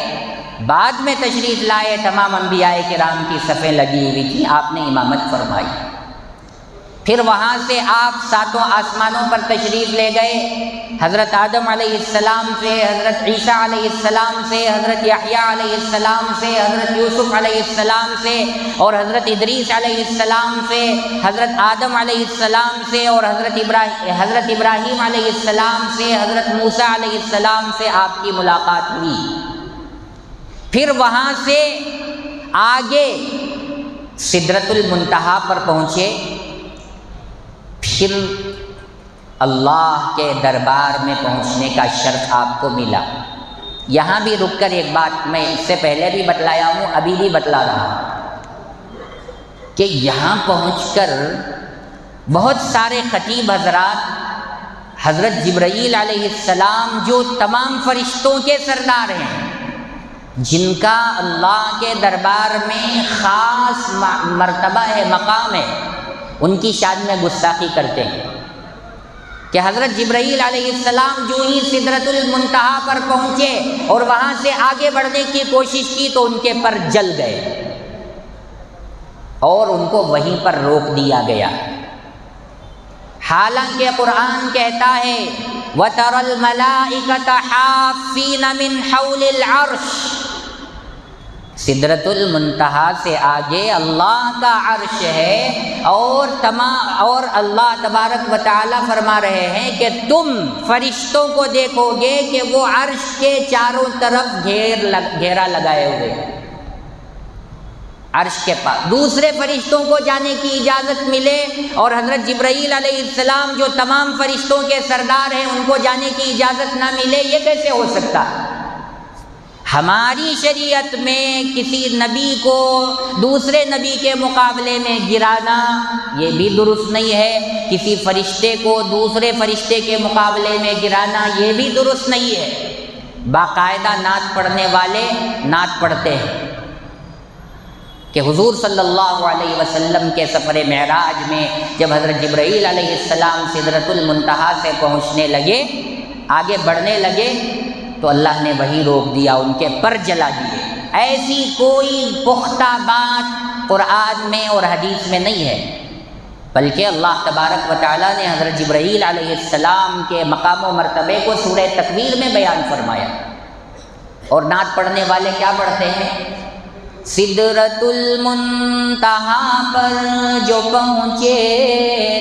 [SPEAKER 2] بعد میں تشریف لائے، تمام انبیاء کرام کی صفیں لگی ہوئی تھیں، آپ نے امامت فرمائی۔ پھر وہاں سے آپ ساتوں آسمانوں پر تشریف لے گئے، حضرت آدم علیہ السلام سے، حضرت عیسیٰ علیہ السلام سے، حضرت یحییٰ علیہ السلام سے، حضرت یوسف علیہ السلام سے، اور حضرت ادریس علیہ السلام سے، حضرت آدم علیہ السلام سے، اور حضرت ابراہیم علیہ السلام سے، حضرت موسیٰ علیہ السلام سے آپ کی ملاقات ہوئی۔ پھر وہاں سے آگے سدرۃ المنتہا پر پہنچے، پھر اللہ کے دربار میں پہنچنے کا شرف آپ کو ملا۔ یہاں بھی رک کر ایک بات میں اس سے پہلے بھی بتلایا ہوں، ابھی بھی بتلا رہا ہوں کہ یہاں پہنچ کر بہت سارے خطیب حضرات حضرت جبرائیل علیہ السلام جو تمام فرشتوں کے سردار ہیں، جن کا اللہ کے دربار میں خاص مرتبہ ہے، مقام ہے، ان کی شان میں گستاخی کرتے ہیں کہ حضرت جبرائیل علیہ السلام جو ہی سدرۃ المنتہا پر پہنچے اور وہاں سے آگے بڑھنے کی کوشش کی تو ان کے پر جل گئے اور ان کو وہیں پر روک دیا گیا۔ حالانکہ قرآن کہتا ہے وَتَرَى الْمَلَائِكَةَ حَافِّينَ مِنْ حَوْلِ الْعَرْشِ، سدرۃ المنتہا سے آگے اللہ کا عرش ہے، اور اللہ تبارک و تعالی فرما رہے ہیں کہ تم فرشتوں کو دیکھو گے کہ وہ عرش کے چاروں طرف گھیرا لگائے ہوئے، عرش کے پاس دوسرے فرشتوں کو جانے کی اجازت ملے اور حضرت جبرائیل علیہ السلام جو تمام فرشتوں کے سردار ہیں ان کو جانے کی اجازت نہ ملے، یہ کیسے ہو سکتا؟ ہماری شریعت میں کسی نبی کو دوسرے نبی کے مقابلے میں گرانا یہ بھی درست نہیں ہے، کسی فرشتے کو دوسرے فرشتے کے مقابلے میں گرانا یہ بھی درست نہیں ہے۔ باقاعدہ نعت پڑھنے والے نعت پڑھتے ہیں کہ حضور صلی اللہ علیہ وسلم کے سفر معراج میں جب حضرت جبرائیل علیہ السلام سدرۃ المنتہا سے پہنچنے لگے، آگے بڑھنے لگے تو اللہ نے وہی روک دیا، ان کے پر جلا دیے۔ ایسی کوئی پختہ بات قرآن میں اور حدیث میں نہیں ہے، بلکہ اللہ تبارک و تعالیٰ نے حضرت جبرائیل علیہ السلام کے مقام و مرتبے کو سورہ تکویر میں بیان فرمایا۔ اور نعت پڑھنے والے کیا پڑھتے ہیں؟ سدرۃ المنتہا پر جو پہنچے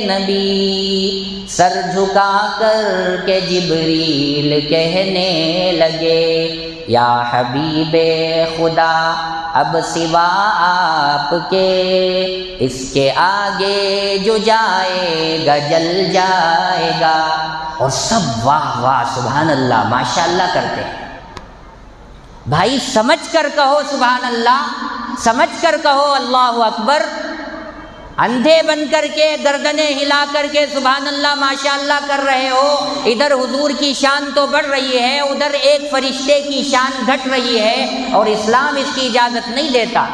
[SPEAKER 2] نبی، سر جھکا کر کے جبریل کہنے لگے یا حبیب خدا اب سوا آپ کے اس کے آگے جو جائے گا جل جائے گا۔ اور سب واہ واہ سبحان اللہ ماشاء اللہ کرتے ہیں۔ بھائی سمجھ کر کہو سبحان اللہ، سمجھ کر کہو اللہ اکبر، اندھے بن کر کے گردنیں ہلا کر کے سبحان اللہ ماشاء اللہ کر رہے ہو، ادھر حضور کی شان تو بڑھ رہی ہے، ادھر ایک فرشتے کی شان گھٹ رہی ہے، اور اسلام اس کی اجازت نہیں دیتا۔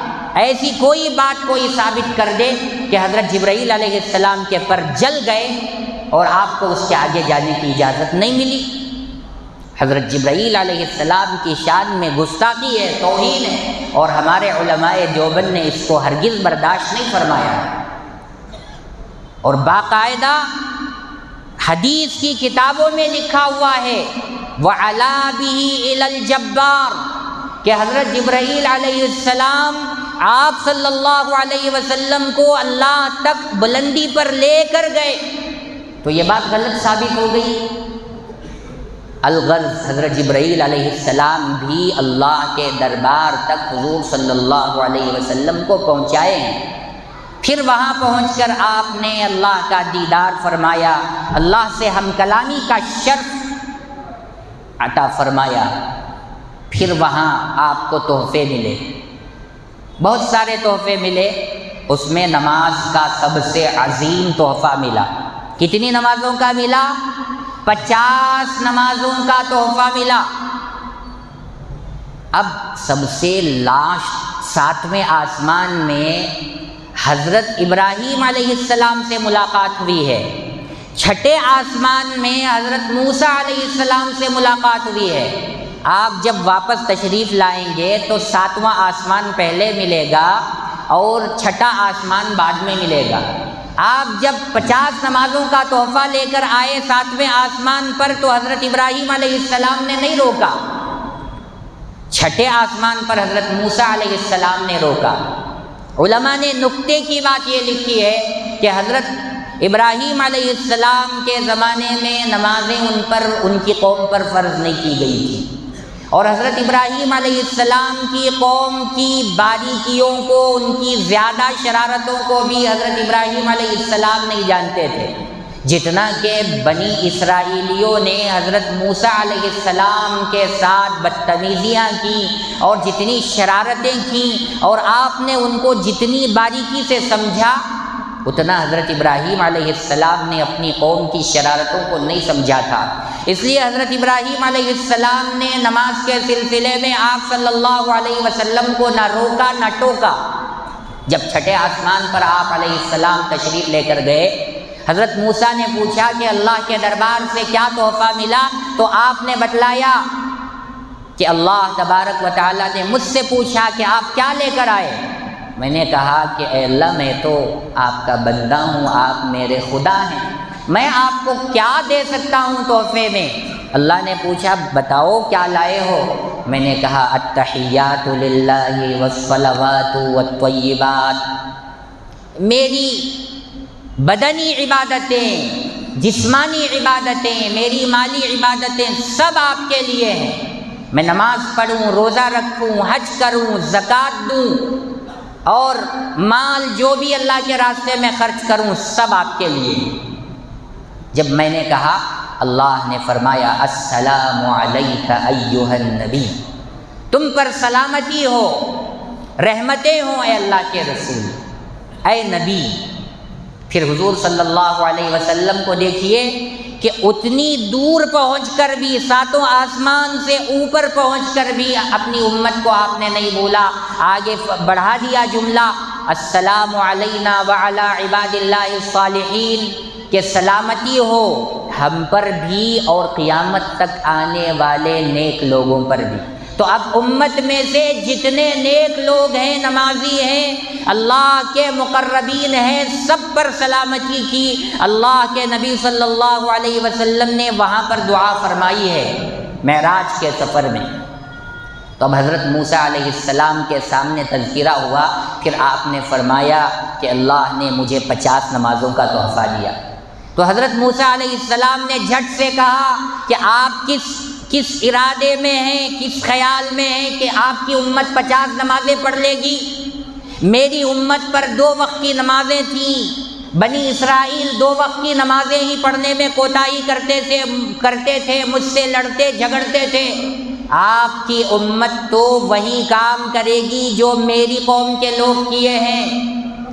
[SPEAKER 2] ایسی کوئی بات کوئی ثابت کر دے کہ حضرت جبرائیل علیہ السلام کے پر جل گئے اور آپ کو اس کے آگے جانے کی اجازت نہیں ملی۔ حضرت جبرائیل علیہ السلام کی شان میں گستاخی ہے، توہین ہے، اور ہمارے علماء دیوبند نے اس کو ہرگز برداشت نہیں فرمایا، اور باقاعدہ حدیث کی کتابوں میں لکھا ہوا ہے وَعَلَا بِهِ إِلَى الْجَبَّارِ کہ حضرت جبرائیل علیہ السلام آپ صلی اللہ علیہ وسلم کو اللہ تک بلندی پر لے کر گئے، تو یہ بات غلط ثابت ہو گئی۔ الغرض حضرت جبرائیل علیہ السلام بھی اللہ کے دربار تک حضور صلی اللہ علیہ وسلم کو پہنچائے ہیں، پھر وہاں پہنچ کر آپ نے اللہ کا دیدار فرمایا، اللہ سے ہم کلامی کا شرف عطا فرمایا، پھر وہاں آپ کو تحفے ملے، بہت سارے تحفے ملے، اس میں نماز کا سب سے عظیم تحفہ ملا۔ کتنی نمازوں کا ملا؟ 50 نمازوں کا تحفہ ملا۔ اب سب سے لاسٹ 7ویں آسمان میں حضرت ابراہیم علیہ السلام سے ملاقات ہوئی ہے، 6 آسمان میں حضرت موسیٰ علیہ السلام سے ملاقات ہوئی ہے۔ آپ جب واپس تشریف لائیں گے تو 7واں آسمان پہلے ملے گا اور 6 آسمان بعد میں ملے گا۔ آپ جب 50 نمازوں کا تحفہ لے کر آئے 7ویں آسمان پر تو حضرت ابراہیم علیہ السلام نے نہیں روکا، 6 آسمان پر حضرت موسیٰ علیہ السلام نے روکا۔ علماء نے نکتے کی بات یہ لکھی ہے کہ حضرت ابراہیم علیہ السلام کے زمانے میں نمازیں ان کی قوم پر فرض نہیں کی گئی تھی، اور حضرت ابراہیم علیہ السلام کی قوم کی باریکیوں کو، ان کی زیادہ شرارتوں کو بھی حضرت ابراہیم علیہ السلام نہیں جانتے تھے، جتنا کہ بنی اسرائیلیوں نے حضرت موسیٰ علیہ السلام کے ساتھ بدتمیزیاں کی اور جتنی شرارتیں کیں، اور آپ نے ان کو جتنی باریکی سے سمجھا اتنا حضرت ابراہیم علیہ السلام نے اپنی قوم کی شرارتوں کو نہیں سمجھا تھا۔ اس لیے حضرت ابراہیم علیہ السلام نے نماز کے سلسلے میں آپ صلی اللہ علیہ وسلم کو نہ روکا نہ ٹوکا۔ جب 6 آسمان پر آپ علیہ السلام تشریف لے کر گئے، حضرت موسیٰ نے پوچھا کہ اللہ کے دربار سے کیا تحفہ ملا، تو آپ نے بتلایا کہ اللہ تبارک و تعالیٰ نے مجھ سے پوچھا کہ آپ کیا لے کر آئے۔ میں نے کہا کہ اے اللہ، میں تو آپ کا بندہ ہوں، آپ میرے خدا ہیں، میں آپ کو کیا دے سکتا ہوں تحفے میں؟ اللہ نے پوچھا بتاؤ کیا لائے ہو؟ میں نے کہا التحیات للہ والصلوات والطیبات، میری بدنی عبادتیں، جسمانی عبادتیں، میری مالی عبادتیں سب آپ کے لیے ہیں۔ میں نماز پڑھوں، روزہ رکھوں، حج کروں، زکوٰۃ دوں، اور مال جو بھی اللہ کے راستے میں خرچ کروں سب آپ کے لیے۔ جب میں نے کہا، اللہ نے فرمایا السلام علیک ایھا النبی، تم پر سلامتی ہو، رحمتیں ہوں اے اللہ کے رسول، اے نبی۔ پھر حضور صلی اللہ علیہ وسلم کو دیکھیے کہ اتنی دور پہنچ کر بھی، 7 آسمان سے اوپر پہنچ کر بھی اپنی امت کو آپ نے نہیں بولا، آگے بڑھا دیا جملہ السلام علینا وعلی عباد اللہ الصالحین، کہ سلامتی ہو ہم پر بھی اور قیامت تک آنے والے نیک لوگوں پر بھی۔ تو اب امت میں سے جتنے نیک لوگ ہیں، نمازی ہیں، اللہ کے مقربین ہیں، سب پر سلامتی کی اللہ کے نبی صلی اللہ علیہ وسلم نے وہاں پر دعا فرمائی ہے معراج کے سفر میں۔ تو اب حضرت موسیٰ علیہ السلام کے سامنے تذکرہ ہوا، پھر آپ نے فرمایا کہ اللہ نے مجھے 50 نمازوں کا تحفہ دیا۔ تو حضرت موسیٰ علیہ السلام نے جھٹ سے کہا کہ آپ کس ارادے میں ہیں، کس خیال میں ہیں کہ آپ کی امت 50 نمازیں پڑھ لے گی؟ میری امت پر 2 وقت کی نمازیں تھیں، بنی اسرائیل 2 وقت کی نمازیں ہی پڑھنے میں کوتاہی کرتے تھے، مجھ سے لڑتے جھگڑتے تھے۔ آپ کی امت تو وہی کام کرے گی جو میری قوم کے لوگ کیے ہیں،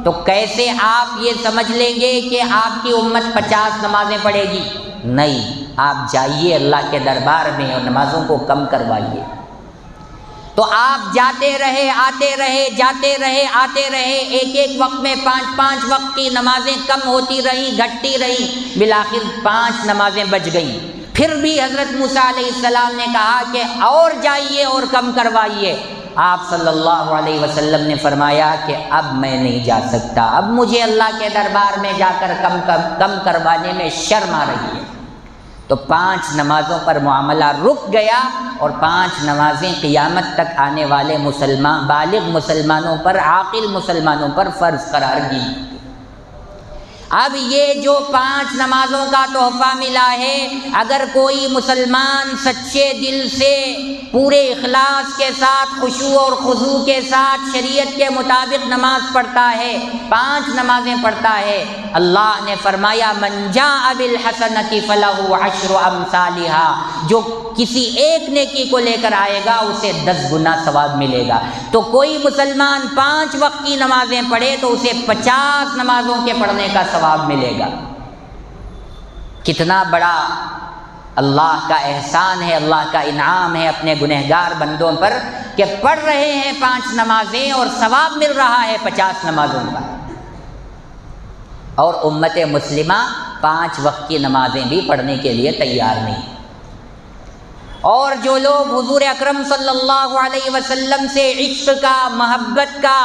[SPEAKER 2] تو کیسے آپ یہ سمجھ لیں گے کہ آپ کی امت 50 نمازیں پڑھے گی؟ نہیں، آپ جائیے اللہ کے دربار میں اور نمازوں کو کم کروائیے۔ تو آپ جاتے رہے، آتے رہے، جاتے رہے، آتے رہے، ایک وقت میں 5 وقت کی نمازیں کم ہوتی رہیں، گھٹتی رہیں، بالآخر 5 نمازیں بچ گئیں۔ پھر بھی حضرت موسیٰ علیہ السلام نے کہا کہ اور جائیے اور کم کروائیے۔ آپ صلی اللہ علیہ وسلم نے فرمایا کہ اب میں نہیں جا سکتا، اب مجھے اللہ کے دربار میں جا کر کم کروانے میں شرم آ رہی ہے۔ تو 5 نمازوں پر معاملہ رک گیا اور 5 نمازیں قیامت تک آنے والے بالغ مسلمانوں پر، عاقل مسلمانوں پر فرض قرار دی۔ اب یہ جو 5 نمازوں کا تحفہ ملا ہے، اگر کوئی مسلمان سچے دل سے پورے اخلاص کے ساتھ، خشوع اور خضوع کے ساتھ شریعت کے مطابق نماز پڑھتا ہے، 5 نمازیں پڑھتا ہے، اللہ نے فرمایا من جاء بالحسنۃ فلہ 10 امثالها، جو کسی ایک نیکی کو لے کر آئے گا اسے 10 گنا ثواب ملے گا۔ تو کوئی مسلمان 5 وقت کی نمازیں پڑھے تو اسے 50 نمازوں کے پڑھنے کا ثواب ملے گا۔ کتنا بڑا اللہ کا احسان ہے، اللہ کا انعام ہے اپنے گنہگار بندوں پر کہ پڑھ رہے ہیں 5 نمازیں اور ثواب مل رہا ہے 50 نمازوں کا۔ اور امت مسلمہ 5 وقت کی نمازیں بھی پڑھنے کے لیے تیار نہیں۔ اور جو لوگ حضور اکرم صلی اللہ علیہ وسلم سے عشق کا، محبت کا،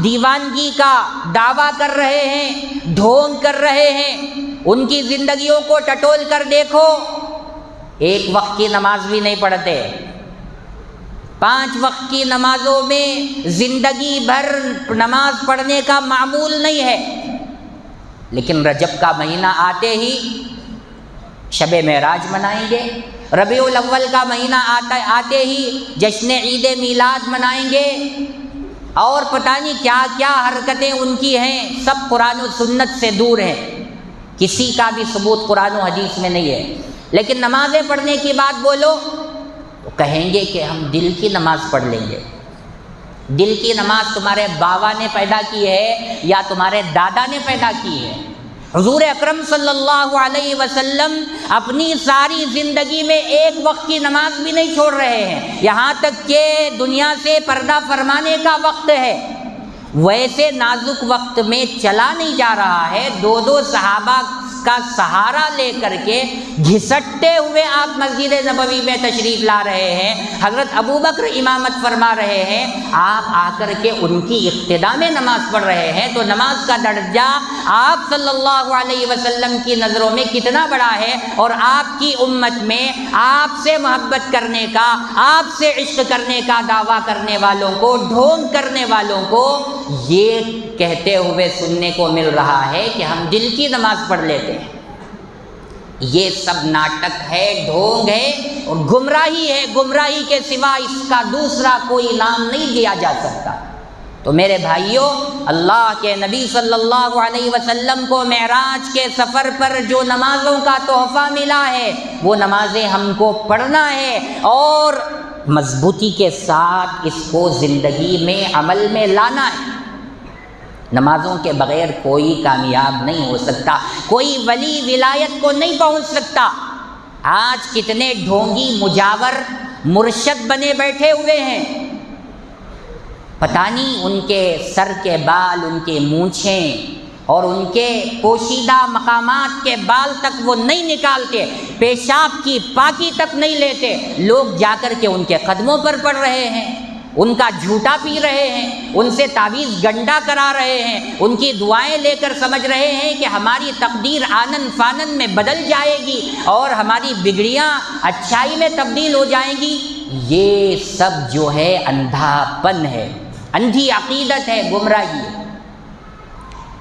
[SPEAKER 2] دیوانگی کا دعویٰ کر رہے ہیں، ڈھونگ کر رہے ہیں، ان کی زندگیوں کو ٹٹول کر دیکھو، 1 وقت کی نماز بھی نہیں پڑھتے، 5 وقت کی نمازوں میں زندگی بھر نماز پڑھنے کا معمول نہیں ہے، لیکن رجب کا مہینہ آتے ہی شب معراج منائیں گے، ربیع الاول کا مہینہ آتے ہی جشن عید میلاد منائیں گے، اور پتہ نہیں کیا کیا حرکتیں ان کی ہیں، سب قرآن و سنت سے دور ہیں، کسی کا بھی ثبوت قرآن و حدیث میں نہیں ہے۔ لیکن نمازیں پڑھنے کی بات بولو تو کہیں گے کہ ہم دل کی نماز پڑھ لیں گے۔ دل کی نماز تمہارے بابا نے پیدا کی ہے یا تمہارے دادا نے پیدا کی ہے؟ حضور اکرم صلی اللہ علیہ وسلم اپنی ساری زندگی میں 1 وقت کی نماز بھی نہیں چھوڑ رہے ہیں، یہاں تک کہ دنیا سے پردہ فرمانے کا وقت ہے، ویسے نازک وقت میں چلا نہیں جا رہا ہے، 2 صحابہ کا سہارا لے کر کے گھسٹتے ہوئے آپ مسجد نبوی میں تشریف لا رہے ہیں، حضرت ابوبکر امامت فرما رہے ہیں، آپ آ کر کے ان کی اقتداء میں نماز پڑھ رہے ہیں، تو نماز کا درجہ آپ صلی اللہ علیہ وسلم کی نظروں میں کتنا بڑا ہے، اور آپ کی امت میں آپ سے محبت کرنے کا، آپ سے عشق کرنے کا دعویٰ کرنے والوں کو، ڈھونگ کرنے والوں کو یہ کہتے ہوئے سننے کو مل رہا ہے کہ ہم دل کی نماز پڑھ لیتے ہیں۔ یہ سب ناٹک ہے، ڈھونگ ہے اور گمراہی ہے، گمراہی کے سوا اس کا دوسرا کوئی نام نہیں دیا جا سکتا۔ تو میرے بھائیوں، اللہ کے نبی صلی اللہ علیہ وسلم کو معراج کے سفر پر جو نمازوں کا تحفہ ملا ہے وہ نمازیں ہم کو پڑھنا ہے اور مضبوطی کے ساتھ اس کو زندگی میں عمل میں لانا ہے۔ نمازوں کے بغیر کوئی کامیاب نہیں ہو سکتا، کوئی ولی ولایت کو نہیں پہنچ سکتا۔ آج کتنے ڈھونگی مجاور مرشد بنے بیٹھے ہوئے ہیں، پتہ نہیں ان کے سر کے بال، ان کے مونچھیں اور ان کے پوشیدہ مقامات کے بال تک وہ نہیں نکالتے، پیشاب کی پاکی تک نہیں لیتے، لوگ جا کر کے ان کے قدموں پر پڑ رہے ہیں، ان کا جھوٹا پی رہے ہیں، ان سے تعویذ گنڈا کرا رہے ہیں، ان کی دعائیں لے کر سمجھ رہے ہیں کہ ہماری تقدیر آنن فانن میں بدل جائے گی اور ہماری بگڑیاں اچھائی میں تبدیل ہو جائیں گی۔ یہ سب جو ہے اندھا پن ہے، اندھی عقیدت ہے، گمراہی ہے۔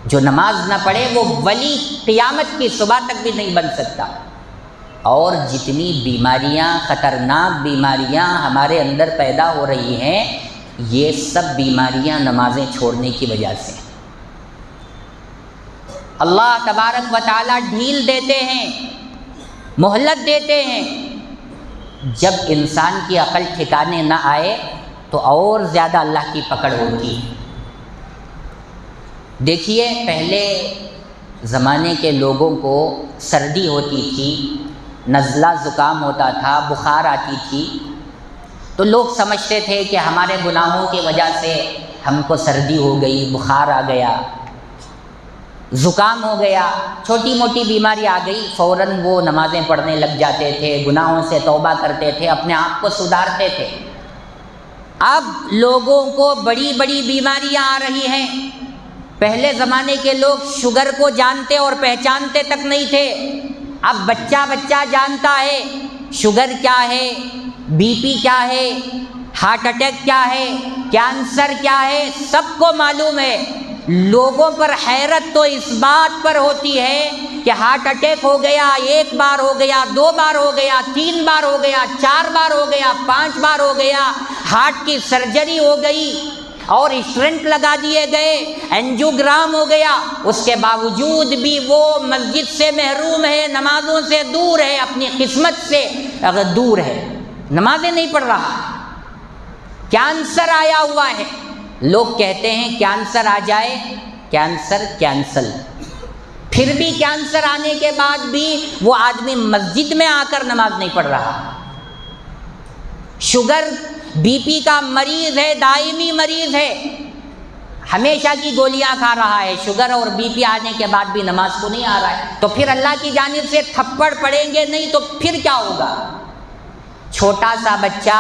[SPEAKER 2] جو نماز نہ پڑھے وہ ولی قیامت کی صبح تک بھی نہیں بن سکتا۔ اور جتنی بیماریاں، خطرناک بیماریاں ہمارے اندر پیدا ہو رہی ہیں، یہ سب بیماریاں نمازیں چھوڑنے کی وجہ سے۔ اللہ تبارک و تعالیٰ ڈھیل دیتے ہیں، مہلت دیتے ہیں، جب انسان کی عقل ٹھکانے نہ آئے تو اور زیادہ اللہ کی پکڑ ہوتی ہے۔ دیکھیے، پہلے زمانے کے لوگوں کو سردی ہوتی تھی، نزلہ زکام ہوتا تھا، بخار آتی تھی، تو لوگ سمجھتے تھے کہ ہمارے گناہوں کی وجہ سے ہم کو سردی ہو گئی، بخار آ گیا۔ زکام ہو گیا، چھوٹی موٹی بیماری آ گئی، فوراً وہ نمازیں پڑھنے لگ جاتے تھے، گناہوں سے توبہ کرتے تھے، اپنے آپ کو سدھارتے تھے۔ اب لوگوں کو بڑی بڑی بیماریاں آ رہی ہیں۔ پہلے زمانے کے لوگ شوگر کو جانتے اور پہچانتے تک نہیں تھے، اب بچہ بچہ جانتا ہے شوگر کیا ہے، بی پی کیا ہے، ہارٹ اٹیک کیا ہے، کینسر کیا ہے، سب کو معلوم ہے۔ لوگوں پر حیرت تو اس بات پر ہوتی ہے کہ ہارٹ اٹیک ہو گیا، 1 بار ہو گیا، 2 بار ہو گیا، 3 بار ہو گیا، 4 بار ہو گیا، 5 بار ہو گیا، ہارٹ کی سرجری ہو گئی اور اسٹرنٹ لگا دیے گئے، اینجیوگرام ہو گیا، اس کے باوجود بھی وہ مسجد سے محروم ہے، نمازوں سے دور ہے، اپنی قسمت سے دور ہے، نمازیں نہیں پڑھ رہا۔ کینسر آیا ہوا ہے، لوگ کہتے ہیں کینسر آ جائے کینسر کینسل، پھر بھی کینسر آنے کے بعد بھی وہ آدمی مسجد میں آ کر نماز نہیں پڑھ رہا۔ شوگر بی پی کا مریض ہے، دائمی مریض ہے، ہمیشہ کی گولیاں کھا رہا ہے، شوگر اور بی پی آنے کے بعد بھی نماز کو نہیں آ رہا ہے، تو پھر اللہ کی جانب سے تھپڑ پڑیں گے نہیں تو پھر کیا ہوگا؟ چھوٹا سا بچہ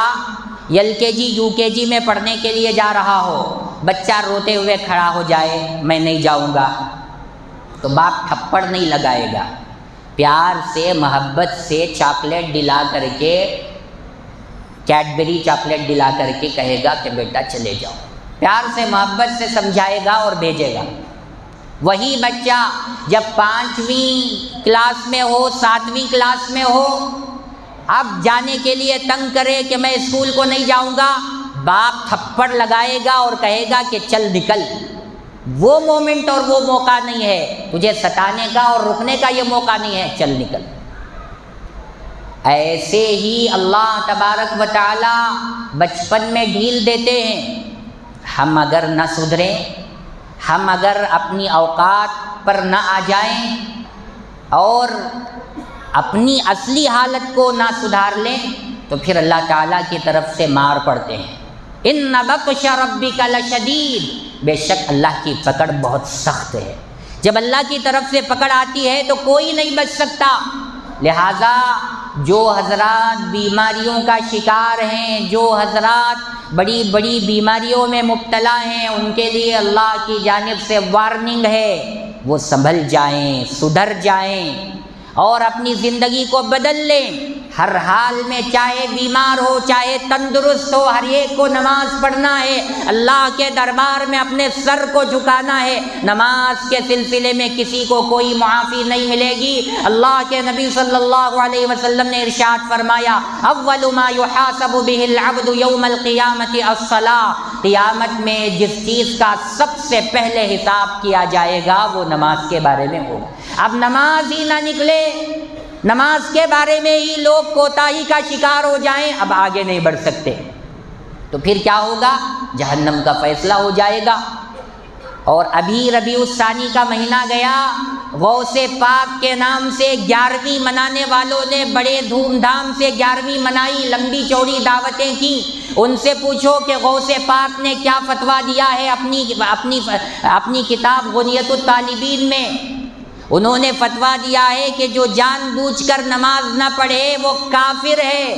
[SPEAKER 2] LKG UKG میں پڑھنے کے لیے جا رہا ہو، بچہ روتے ہوئے کھڑا ہو جائے میں نہیں جاؤں گا، تو باپ تھپڑ نہیں لگائے گا، پیار سے محبت سے چاکلیٹ دلا کر کے، کیڈبری چاکلیٹ دلا کر کے کہے گا کہ بیٹا چلے جاؤ، پیار سے محبت سے سمجھائے گا اور بھیجے گا۔ وہی بچہ جب 5ویں کلاس میں ہو، 7ویں کلاس میں ہو، اب جانے کے لیے تنگ کرے کہ میں اسکول کو نہیں جاؤں گا، باپ تھپڑ لگائے گا اور کہے گا کہ چل نکل، وہ مومنٹ اور وہ موقع نہیں ہے، تجھے ستانے کا اور رکنے کا یہ موقع نہیں ہے، چل نکل۔ ایسے ہی اللہ تبارک و تعالی بچپن میں ڈھیل دیتے ہیں۔ ہم اگر نہ سدھریں، ہم اگر اپنی اوقات پر نہ آ جائیں اور اپنی اصلی حالت کو نہ سدھار لیں تو پھر اللہ تعالیٰ کی طرف سے مار پڑتے ہیں۔ ان بطش ربک لشدید، بے شک اللہ کی پکڑ بہت سخت ہے۔ جب اللہ کی طرف سے پکڑ آتی ہے تو کوئی نہیں بچ سکتا۔ لہذا جو حضرات بیماریوں کا شکار ہیں، جو حضرات بڑی بڑی بیماریوں میں مبتلا ہیں، ان کے لیے اللہ کی جانب سے وارننگ ہے، وہ سنبھل جائیں، سدھر جائیں اور اپنی زندگی کو بدل لیں۔ ہر حال میں چاہے بیمار ہو چاہے تندرست ہو، ہر ایک کو نماز پڑھنا ہے، اللہ کے دربار میں اپنے سر کو جھکانا ہے۔ نماز کے سلسلے میں کسی کو کوئی معافی نہیں ملے گی۔ اللہ کے نبی صلی اللہ علیہ وسلم نے ارشاد فرمایا، اول ما یحاسب به العبد یوم القیامۃ الصلاۃ، قیامت میں جس چیز کا سب سے پہلے حساب کیا جائے گا وہ نماز کے بارے میں ہوگا۔ اب نماز ہی نہ نکلے، نماز کے بارے میں ہی لوگ کوتاہی کا شکار ہو جائیں، اب آگے نہیں بڑھ سکتے، تو پھر کیا ہوگا؟ جہنم کا فیصلہ ہو جائے گا۔ اور ابھی ربیع الثانی کا مہینہ گیا، غوث پاک کے نام سے 11ویں منانے والوں نے بڑے دھوم دھام سے 11ویں منائی، لمبی چوڑی دعوتیں کی۔ ان سے پوچھو کہ غوث پاک نے کیا فتویٰ دیا ہے اپنی کتاب غنیۃ الطالبین میں۔ انہوں نے فتویٰ دیا ہے کہ جو جان بوجھ کر نماز نہ پڑھے وہ کافر ہے،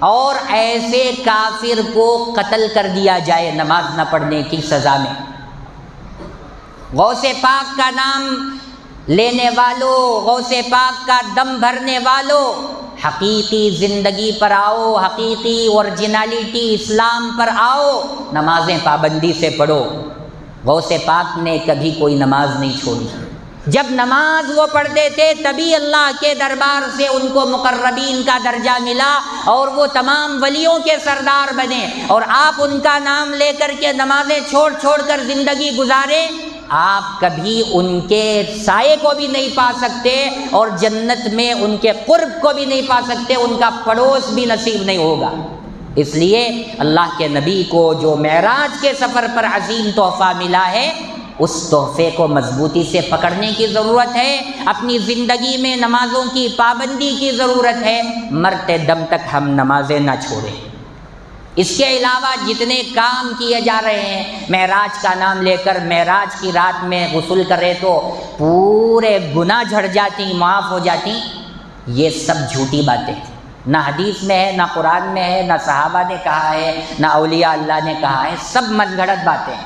[SPEAKER 2] اور ایسے کافر کو قتل کر دیا جائے نماز نہ پڑھنے کی سزا میں۔ غوث پاک کا نام لینے والوں، غوث پاک کا دم بھرنے والوں، حقیقی زندگی پر آؤ، حقیقی اورجنالٹی اسلام پر آؤ، نمازیں پابندی سے پڑھو۔ غوث پاک نے کبھی کوئی نماز نہیں چھوڑی، جب نماز وہ پڑھتے تھے تبھی اللہ کے دربار سے ان کو مقربین کا درجہ ملا اور وہ تمام ولیوں کے سردار بنے۔ اور آپ ان کا نام لے کر کے نمازیں چھوڑ چھوڑ کر زندگی گزاریں، آپ کبھی ان کے سائے کو بھی نہیں پا سکتے اور جنت میں ان کے قرب کو بھی نہیں پا سکتے، ان کا پڑوس بھی نصیب نہیں ہوگا۔ اس لیے اللہ کے نبی کو جو معراج کے سفر پر عظیم تحفہ ملا ہے، اس تحفے کو مضبوطی سے پکڑنے کی ضرورت ہے۔ اپنی زندگی میں نمازوں کی پابندی کی ضرورت ہے، مرتے دم تک ہم نمازیں نہ چھوڑیں۔ اس کے علاوہ جتنے کام کیے جا رہے ہیں، معراج کا نام لے کر معراج کی رات میں غسل کرے تو پورے گناہ جھڑ جاتی، معاف ہو جاتی، یہ سب جھوٹی باتیں ہیں۔ نہ حدیث میں ہے، نہ قرآن میں ہے، نہ صحابہ نے کہا ہے، نہ اولیاء اللہ نے کہا ہے، سب من گھڑت باتیں ہیں۔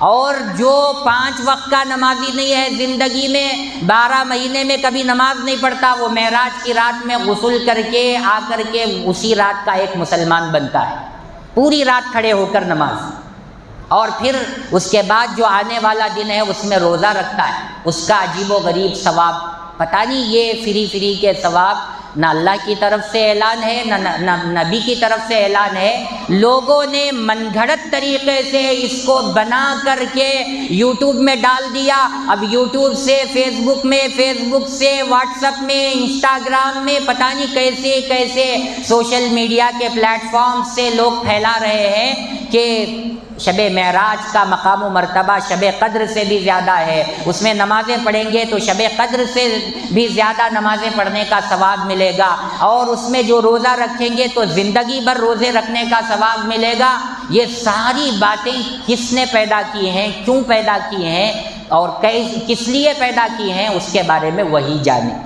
[SPEAKER 2] اور جو 5 وقت کا نمازی نہیں ہے، زندگی میں 12 مہینے میں کبھی نماز نہیں پڑھتا، وہ معراج کی رات میں غسل کر کے آ کر کے اسی رات کا ایک مسلمان بنتا ہے، پوری رات کھڑے ہو کر نماز، اور پھر اس کے بعد جو آنے والا دن ہے اس میں روزہ رکھتا ہے، اس کا عجیب و غریب ثواب، پتہ نہیں یہ فری کے ثواب نہ اللہ کی طرف سے اعلان ہے نہ نبی کی طرف سے اعلان ہے، لوگوں نے من گھڑت طریقے سے اس کو بنا کر کے یوٹیوب میں ڈال دیا۔ اب یوٹیوب سے فیس بک میں، فیس بک سے واٹس ایپ میں، انسٹاگرام میں، پتہ نہیں کیسے کیسے سوشل میڈیا کے پلیٹ فارم سے لوگ پھیلا رہے ہیں کہ شب معراج کا مقام و مرتبہ شب قدر سے بھی زیادہ ہے، اس میں نمازیں پڑھیں گے تو شب قدر سے بھی زیادہ نمازیں پڑھنے کا ثواب ملے گا، اور اس میں جو روزہ رکھیں گے تو زندگی بھر روزے رکھنے کا ثواب ملے گا۔ یہ ساری باتیں کس نے پیدا کی ہیں، کیوں پیدا کی ہیں، اور کس لیے پیدا کی ہیں، اس کے بارے میں وہی جانے۔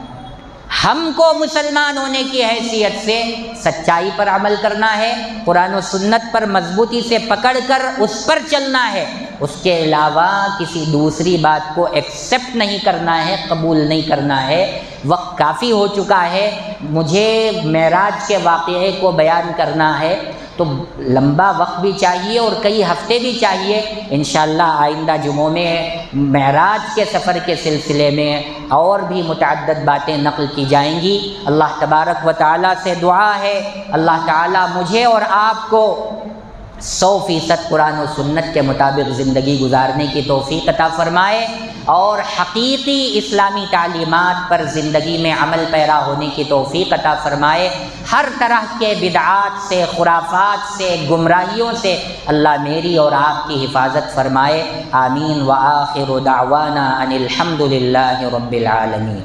[SPEAKER 2] ہم کو مسلمان ہونے کی حیثیت سے سچائی پر عمل کرنا ہے، قرآن و سنت پر مضبوطی سے پکڑ کر اس پر چلنا ہے، اس کے علاوہ کسی دوسری بات کو ایکسیپٹ نہیں کرنا ہے، قبول نہیں کرنا ہے۔ وقت کافی ہو چکا ہے، مجھے معراج کے واقعے کو بیان کرنا ہے تو لمبا وقت بھی چاہیے اور کئی ہفتے بھی چاہیے۔ انشاءاللہ آئندہ جمعوں میں معراج کے سفر کے سلسلے میں اور بھی متعدد باتیں نقل کی جائیں گی۔ اللہ تبارک و تعالیٰ سے دعا ہے اللہ تعالیٰ مجھے اور آپ کو 100% قرآن و سنت کے مطابق زندگی گزارنے کی توفیق عطا فرمائے، اور حقیقی اسلامی تعلیمات پر زندگی میں عمل پیرا ہونے کی توفیق عطا فرمائے۔ ہر طرح کے بدعات سے، خرافات سے، گمراہیوں سے اللہ میری اور آپ کی حفاظت فرمائے۔ آمین۔ وآخر دعوانا ان الحمد للہ رب العالمین۔